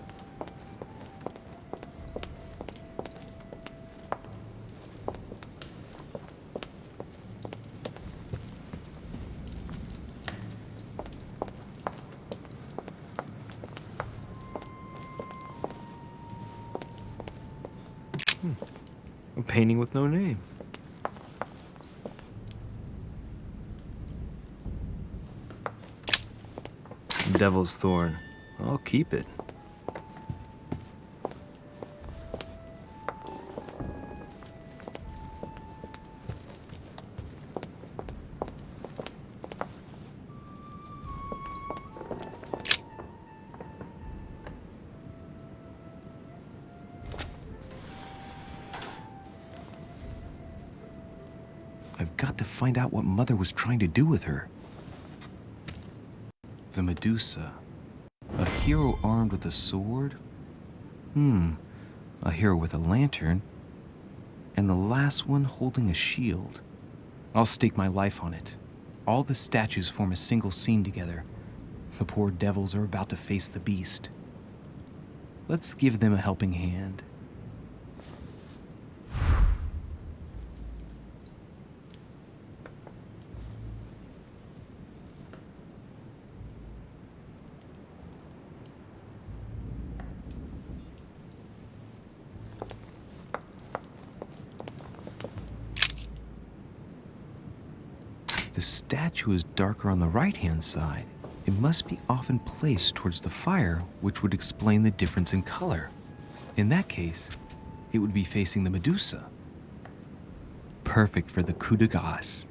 A painting with no name. Devil's Thorn. I'll keep it. I've got to find out what Mother was trying to do with her. The Medusa. A hero armed with a sword? A hero with a lantern. And the last one holding a shield. I'll stake my life on it. All the statues form a single scene together. The poor devils are about to face the beast. Let's give them a helping hand. The statue is darker on the right-hand side. It must be often placed towards the fire, which would explain the difference in color. In that case, it would be facing the Medusa. Perfect for the coup de grace.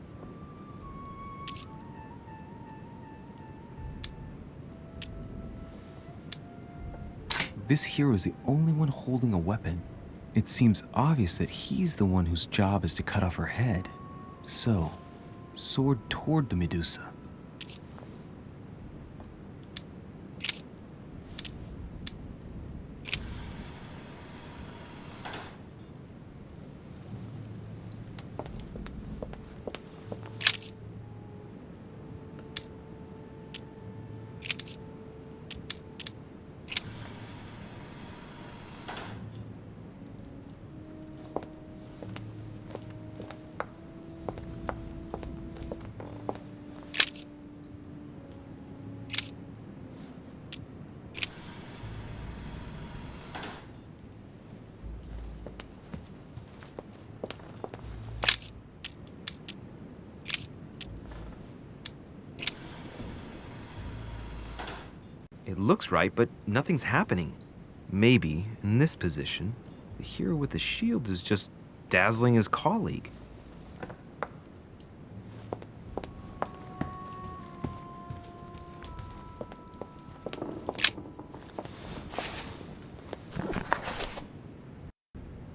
This hero is the only one holding a weapon. It seems obvious that he's the one whose job is to cut off her head. So, sword toward the Medusa. It looks right, but nothing's happening. Maybe, in this position, the hero with the shield is just dazzling his colleague.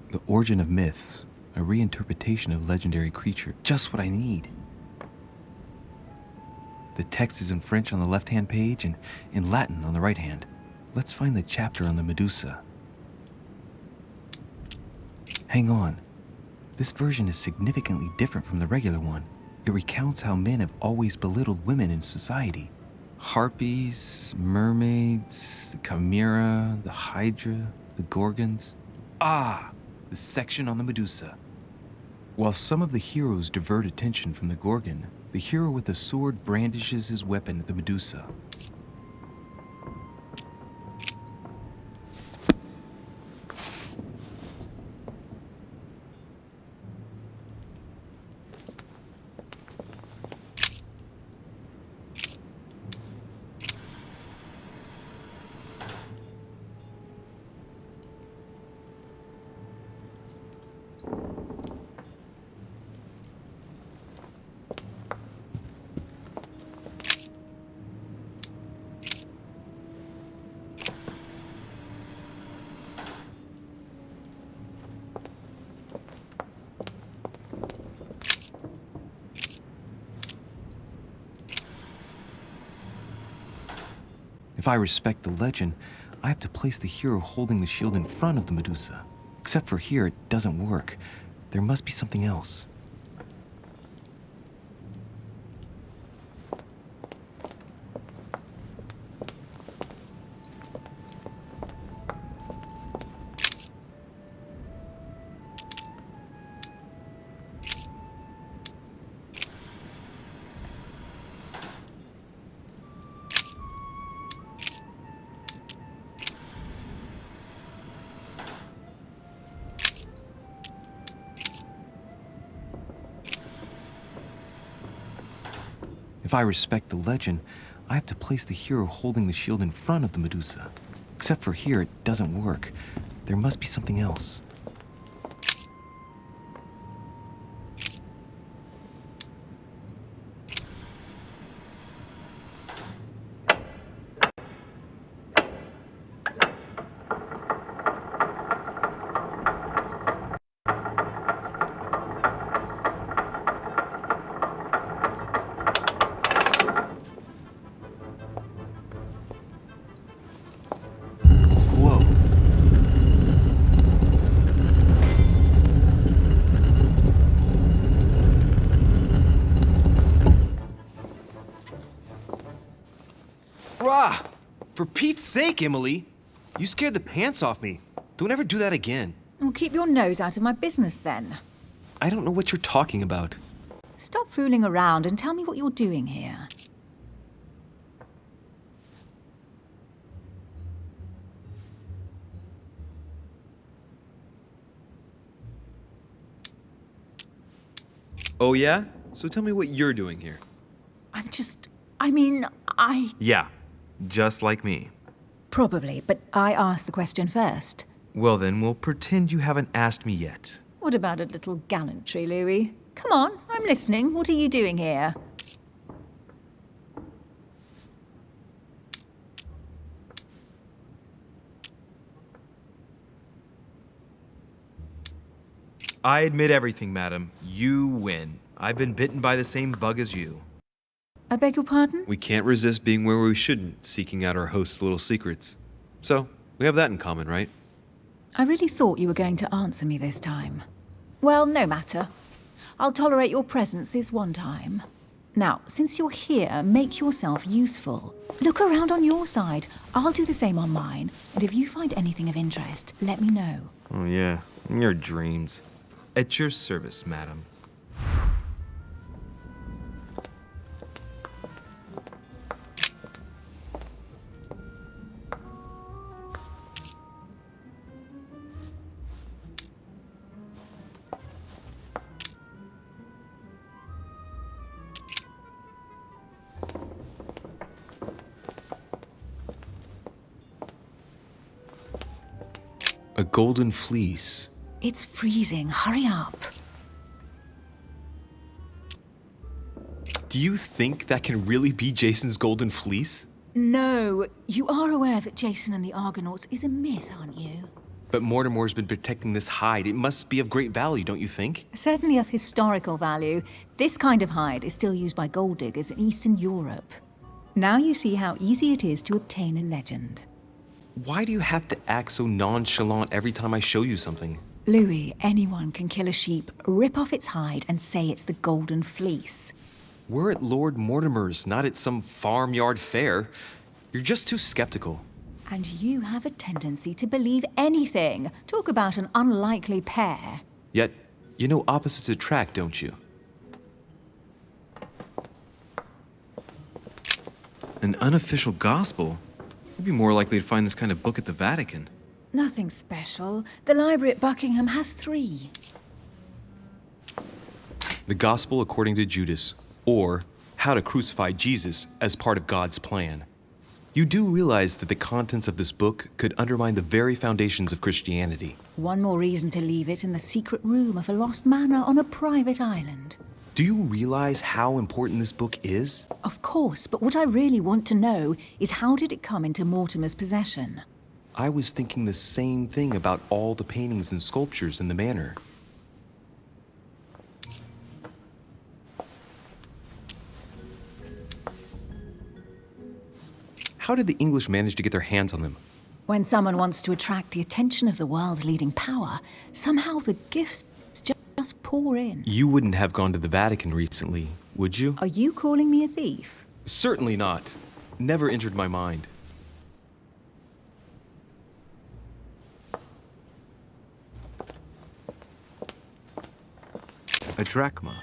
The Origin of Myths, a reinterpretation of legendary creature. Just what I need. The text is in French on the left-hand page and in Latin on the right hand. Let's find the chapter on the Medusa. Hang on. This version is significantly different from the regular one. It recounts how men have always belittled women in society. Harpies, mermaids, the chimera, the hydra, the gorgons. Ah, the section on the Medusa. While some of the heroes divert attention from the gorgon, the hero with the sword brandishes his weapon at the Medusa. If I respect the legend, I have to place the hero holding the shield in front of the Medusa. Except for here, it doesn't work. There must be something else. If I respect the legend, I have to place the hero holding the shield in front of the Medusa. Except for here, it doesn't work. There must be something else. Rah! For Pete's sake, Emily! You scared the pants off me. Don't ever do that again. Well, keep your nose out of my business then. I don't know what you're talking about. Stop fooling around and tell me what you're doing here. Oh yeah? So tell me what you're doing here. Yeah, just like me. probably, but I asked the question first. Well then, we'll pretend you haven't asked me yet. What about a little gallantry, Louis? Come on, I'm listening. What are you doing here? I admit everything, madam. You win. I've been bitten by the same bug as you. I beg your pardon? We can't resist being where we shouldn't, seeking out our host's little secrets. So, we have that in common, right? I really thought you were going to answer me this time. Well, no matter. I'll tolerate your presence this one time. Now, since you're here, make yourself useful. Look around on your side. I'll do the same on mine. And if you find anything of interest, let me know. Oh yeah, in your dreams. At your service, madam. A golden fleece. It's freezing. Hurry up. Do you think that can really be Jason's golden fleece? No, you are aware that Jason and the Argonauts is a myth, aren't you? But Mortimer's been protecting this hide. It must be of great value, don't you think? Certainly of historical value. This kind of hide is still used by gold diggers in Eastern Europe. Now you see how easy it is to obtain a legend. Why do you have to act so nonchalant every time I show you something? Louis, anyone can kill a sheep, rip off its hide, and say it's the Golden Fleece. We're at Lord Mortimer's, not at some farmyard fair. You're just too skeptical. And you have a tendency to believe anything. Talk about an unlikely pair. Yet, you know opposites attract, don't you? An unofficial gospel? You'd be more likely to find this kind of book at the Vatican. Nothing special. The library at Buckingham has 3. The Gospel according to Judas, or How to Crucify Jesus as part of God's plan. You do realize that the contents of this book could undermine the very foundations of Christianity. One more reason to leave it in the secret room of a lost manor on a private island. Do you realize how important this book is? Of course, but what I really want to know is how did it come into Mortimer's possession? I was thinking the same thing about all the paintings and sculptures in the manor. How did the English manage to get their hands on them? When someone wants to attract the attention of the world's leading power, somehow the gifts just pour in. You wouldn't have gone to the Vatican recently, would you? Are you calling me a thief? Certainly not. Never entered my mind. A drachma.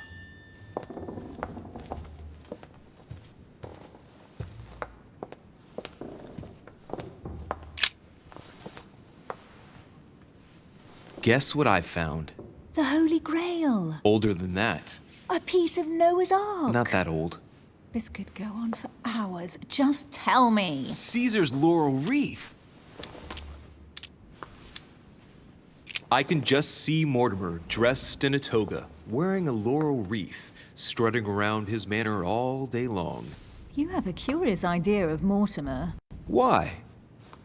Guess what I found? The Holy Grail. Older than that. A piece of Noah's Ark. Not that old. This could go on for hours. Just tell me. Caesar's laurel wreath. I can just see Mortimer dressed in a toga, wearing a laurel wreath, strutting around his manor all day long. You have a curious idea of Mortimer. Why?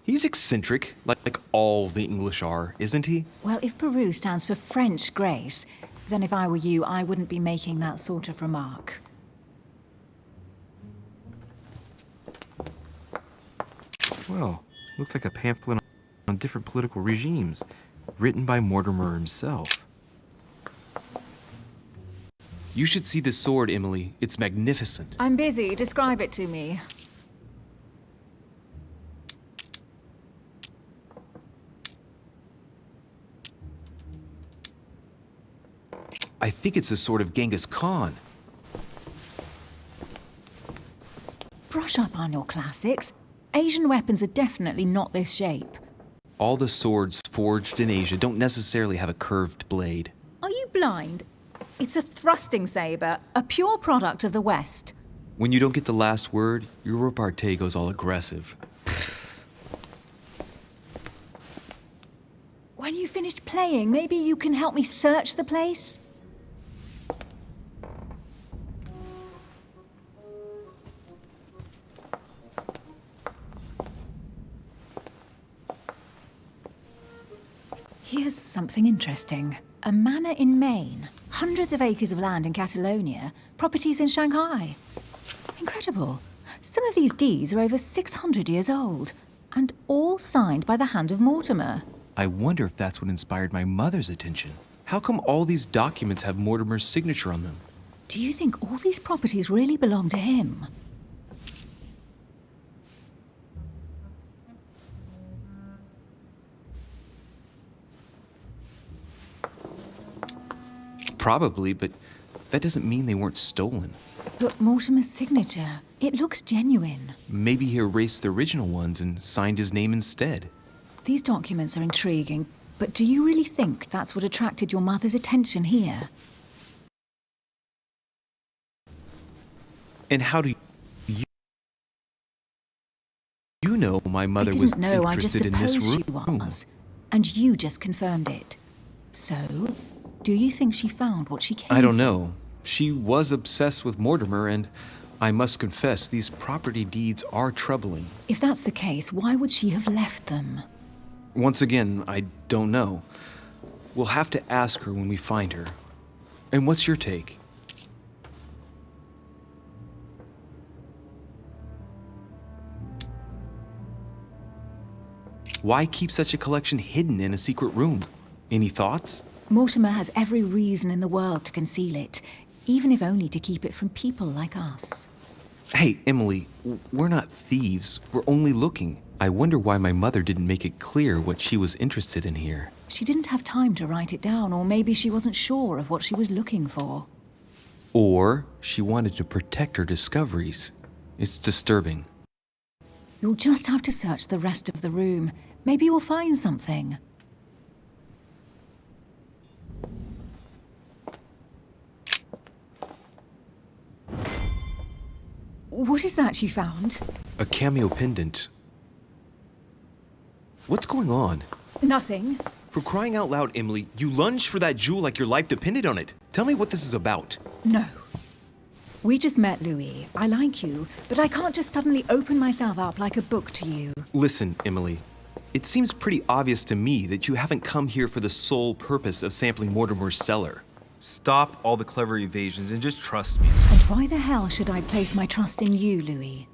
He's eccentric, like all the English are, isn't he? Well, if Peru stands for French grace, then if I were you, I wouldn't be making that sort of remark. Well, looks like a pamphlet on different political regimes, written by Mortimer himself. You should see this sword, Emily. It's magnificent. I'm busy. Describe it to me. I think it's a sword of Genghis Khan. Brush up on your classics. Asian weapons are definitely not this shape. All the swords forged in Asia don't necessarily have a curved blade. Are you blind? It's a thrusting saber, a pure product of the West. When you don't get the last word, your repartee goes all aggressive. When you finished playing, maybe you can help me search the place? Here's something interesting. A manor in Maine, hundreds of acres of land in Catalonia, properties in Shanghai. Incredible. Some of these deeds are over 600 years old, and all signed by the hand of Mortimer. I wonder if that's what inspired my mother's attention. How come all these documents have Mortimer's signature on them? Do you think all these properties really belong to him? Probably, but that doesn't mean they weren't stolen. But Mortimer's signature, it looks genuine. Maybe he erased the original ones and signed his name instead. These documents are intriguing, but do you really think that's what attracted your mother's attention here? And how do you know my mother was interested in this room? I just supposed she was, and you just confirmed it. So, do you think she found what she came for? I don't know. She was obsessed with Mortimer, and I must confess, these property deeds are troubling. If that's the case, why would she have left them? Once again, I don't know. We'll have to ask her when we find her. And what's your take? Why keep such a collection hidden in a secret room? Any thoughts? Mortimer has every reason in the world to conceal it, even if only to keep it from people like us. Hey, Emily, we're not thieves. We're only looking. I wonder why my mother didn't make it clear what she was interested in here. She didn't have time to write it down, or maybe she wasn't sure of what she was looking for. Or she wanted to protect her discoveries. It's disturbing. You'll just have to search the rest of the room. Maybe you'll find something. What is that you found? A cameo pendant. What's going on? Nothing. For crying out loud, Emily, you lunged for that jewel like your life depended on it. Tell me what this is about. No. We just met, Louis. I like you, but I can't just suddenly open myself up like a book to you. Listen, Emily. It seems pretty obvious to me that you haven't come here for the sole purpose of sampling Mortimer's cellar. Stop all the clever evasions and just trust me. And why the hell should I place my trust in you, Louis?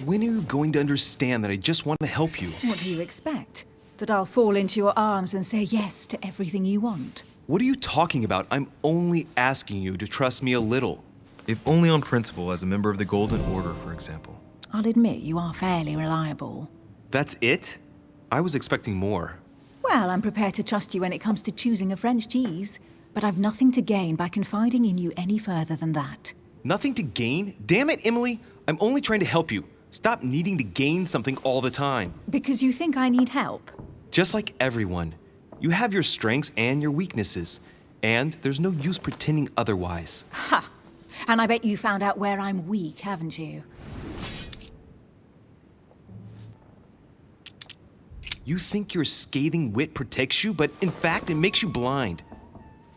When are you going to understand that I just want to help you? What do you expect? That I'll fall into your arms and say yes to everything you want? What are you talking about? I'm only asking you to trust me a little. If only on principle, as a member of the Golden Order, for example. I'll admit you are fairly reliable. That's it? I was expecting more. Well, I'm prepared to trust you when it comes to choosing a French cheese, but I've nothing to gain by confiding in you any further than that. Nothing to gain? Damn it, Emily! I'm only trying to help you. Stop needing to gain something all the time. Because you think I need help? Just like everyone. You have your strengths and your weaknesses, and there's no use pretending otherwise. Ha! And I bet you found out where I'm weak, haven't you? You think your scathing wit protects you, but in fact, it makes you blind.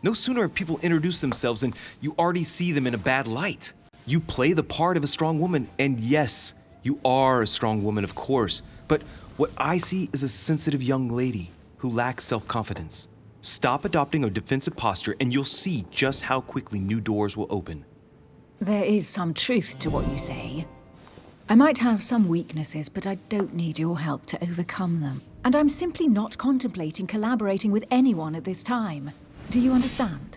No sooner have people introduced themselves than you already see them in a bad light. You play the part of a strong woman, and yes, you are a strong woman, of course, but what I see is a sensitive young lady who lacks self-confidence. Stop adopting a defensive posture, and you'll see just how quickly new doors will open. There is some truth to what you say. I might have some weaknesses, but I don't need your help to overcome them. And I'm simply not contemplating collaborating with anyone at this time. Do you understand?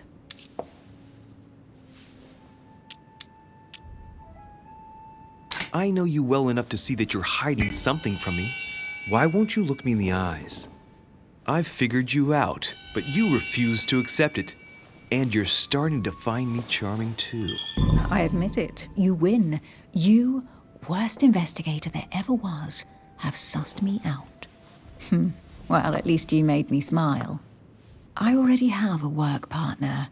I know you well enough to see that you're hiding something from me. Why won't you look me in the eyes? I've figured you out, but you refuse to accept it. And you're starting to find me charming too. I admit it. You win. You, worst investigator there ever was, have sussed me out. Well, at least you made me smile. I already have a work partner.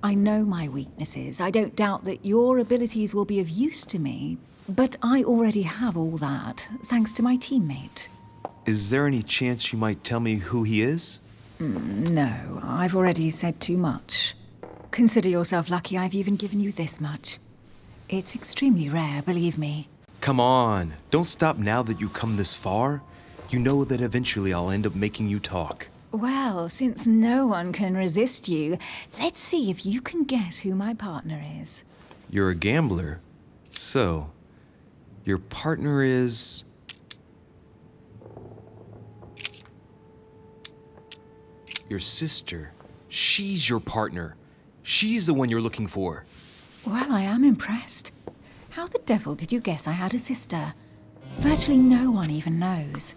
I know my weaknesses. I don't doubt that your abilities will be of use to me, but I already have all that, thanks to my teammate. Is there any chance you might tell me who he is? No, I've already said too much. Consider yourself lucky I've even given you this much. It's extremely rare, believe me. Come on, don't stop now that you've come this far. You know that eventually I'll end up making you talk. Well, since no one can resist you, let's see if you can guess who my partner is. You're a gambler. So, your partner is... your sister. She's your partner. She's the one you're looking for. Well, I am impressed. How the devil did you guess I had a sister? Virtually no one even knows.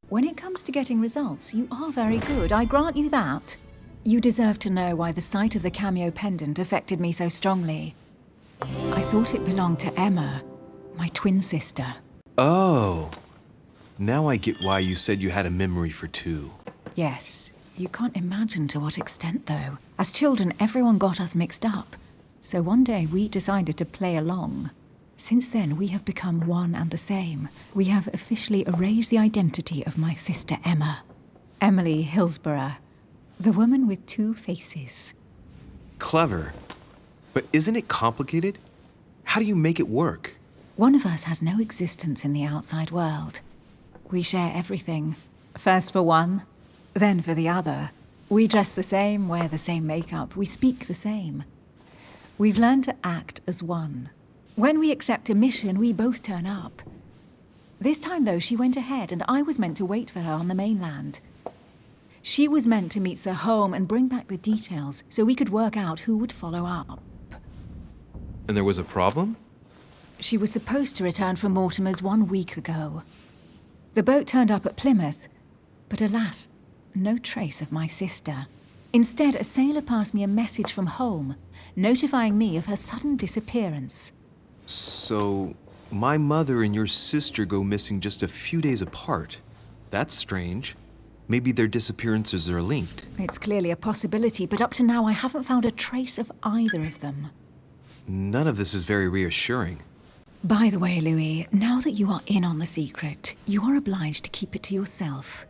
When it comes to getting results, you are very good, I grant you that. You deserve to know why the sight of the cameo pendant affected me so strongly. I thought it belonged to Emma, my twin sister. Oh. Now I get why you said you had a memory for two. Yes, you can't imagine to what extent, though. As children, everyone got us mixed up. So one day we decided to play along. Since then, we have become one and the same. We have officially erased the identity of my sister Emma. Emily Hillsborough, the woman with two faces. Clever. But isn't it complicated? How do you make it work? One of us has no existence in the outside world. We share everything. First for one, then for the other. We dress the same, wear the same makeup, we speak the same. We've learned to act as one. When we accept a mission, we both turn up. This time, though, she went ahead, and I was meant to wait for her on the mainland. She was meant to meet Sir Home and bring back the details so we could work out who would follow up. And there was a problem? She was supposed to return from Mortimer's 1 week ago. The boat turned up at Plymouth, but alas, no trace of my sister. Instead, a sailor passed me a message from home, notifying me of her sudden disappearance. So, my mother and your sister go missing just a few days apart. That's strange. Maybe their disappearances are linked. It's clearly a possibility, but up to now I haven't found a trace of either of them. None of this is very reassuring. By the way, Louis, now that you are in on the secret, you are obliged to keep it to yourself,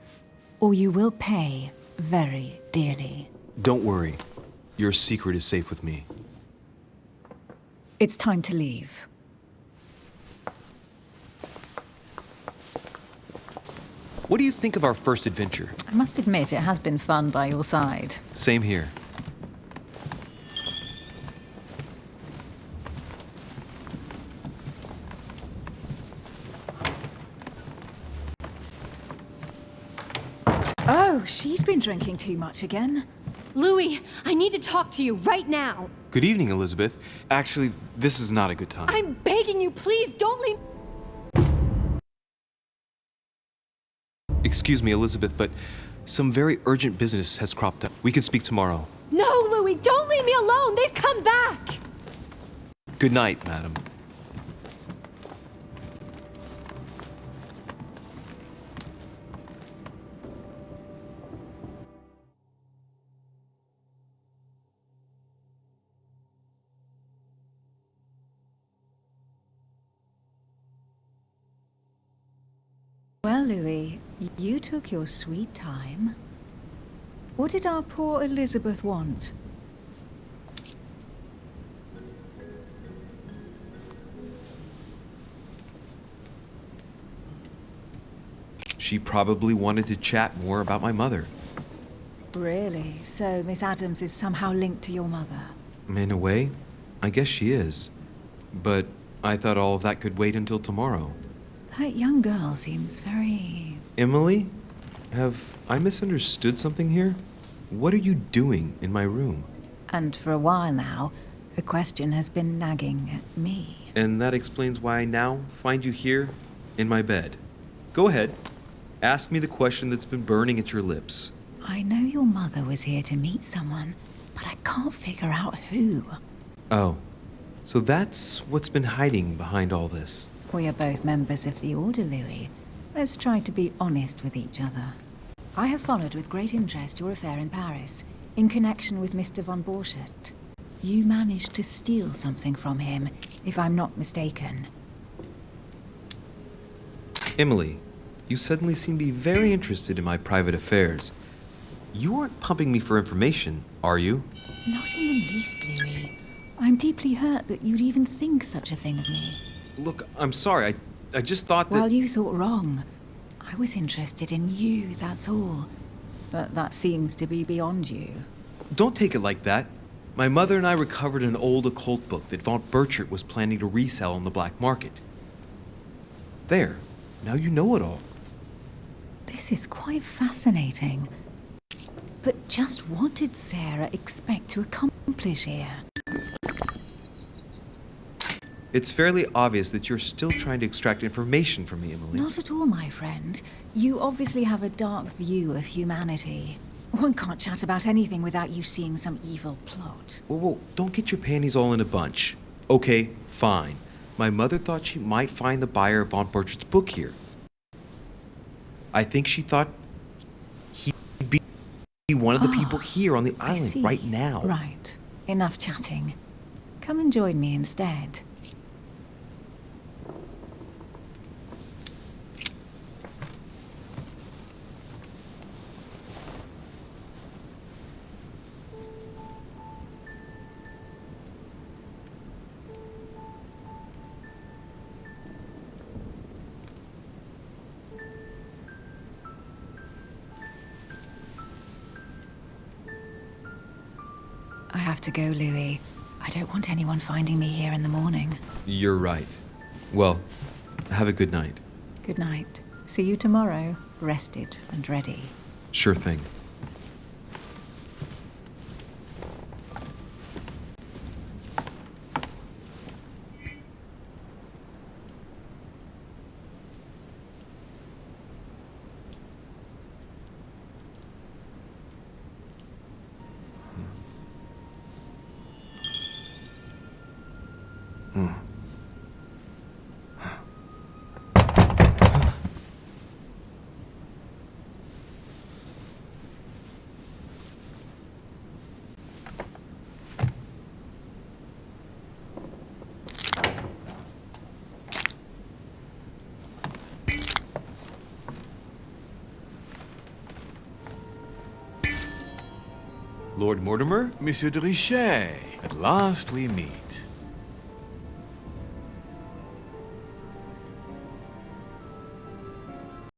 or you will pay very dearly. Don't worry. Your secret is safe with me. It's time to leave. What do you think of our first adventure? I must admit, it has been fun by your side. Same here. Oh, she's been drinking too much again. Louis, I need to talk to you right now. Good evening, Elizabeth. Actually, this is not a good time. I'm begging you, please don't leave. Excuse me, Elizabeth, but some very urgent business has cropped up. We can speak tomorrow. No, Louis, don't leave me alone. They've come back. Good night, madam. Well, Louis, you took your sweet time. What did our poor Elizabeth want? She probably wanted to chat more about my mother. Really? So Miss Adams is somehow linked to your mother? In a way, I guess she is. But I thought all of that could wait until tomorrow. That young girl seems very... Emily? Have I misunderstood something here? What are you doing in my room? And for a while now, the question has been nagging at me. And that explains why I now find you here, in my bed. Go ahead. Ask me the question that's been burning at your lips. I know your mother was here to meet someone, but I can't figure out who. Oh, so that's what's been hiding behind all this. We are both members of the Order, Louis. Let's try to be honest with each other. I have followed with great interest your affair in Paris, in connection with Mr. von Borchardt. You managed to steal something from him, if I'm not mistaken. Emily, you suddenly seem to be very interested in my private affairs. You aren't pumping me for information, are you? Not in the least, Louis. I'm deeply hurt that you'd even think such a thing of me. Look, I'm sorry. I just thought that... Well, you thought wrong. I was interested in you, that's all. But that seems to be beyond you. Don't take it like that. My mother and I recovered an old occult book that von Borchardt was planning to resell on the black market. There. Now you know it all. This is quite fascinating. But just what did Sarah expect to accomplish here? It's fairly obvious that you're still trying to extract information from me, Emily. Not at all, my friend. You obviously have a dark view of humanity. One can't chat about anything without you seeing some evil plot. Whoa, don't get your panties all in a bunch. Okay, fine. My mother thought she might find the buyer of von Borchardt's book here. I think she thought he'd be one of the people here on the island right now. Right. Enough chatting. Come and join me instead. I have to go, Louis. I don't want anyone finding me here in the morning. You're right. Well, have a good night. Good night. See you tomorrow, rested and ready. Sure thing. Lord Mortimer? Monsieur de Richet, at last we meet.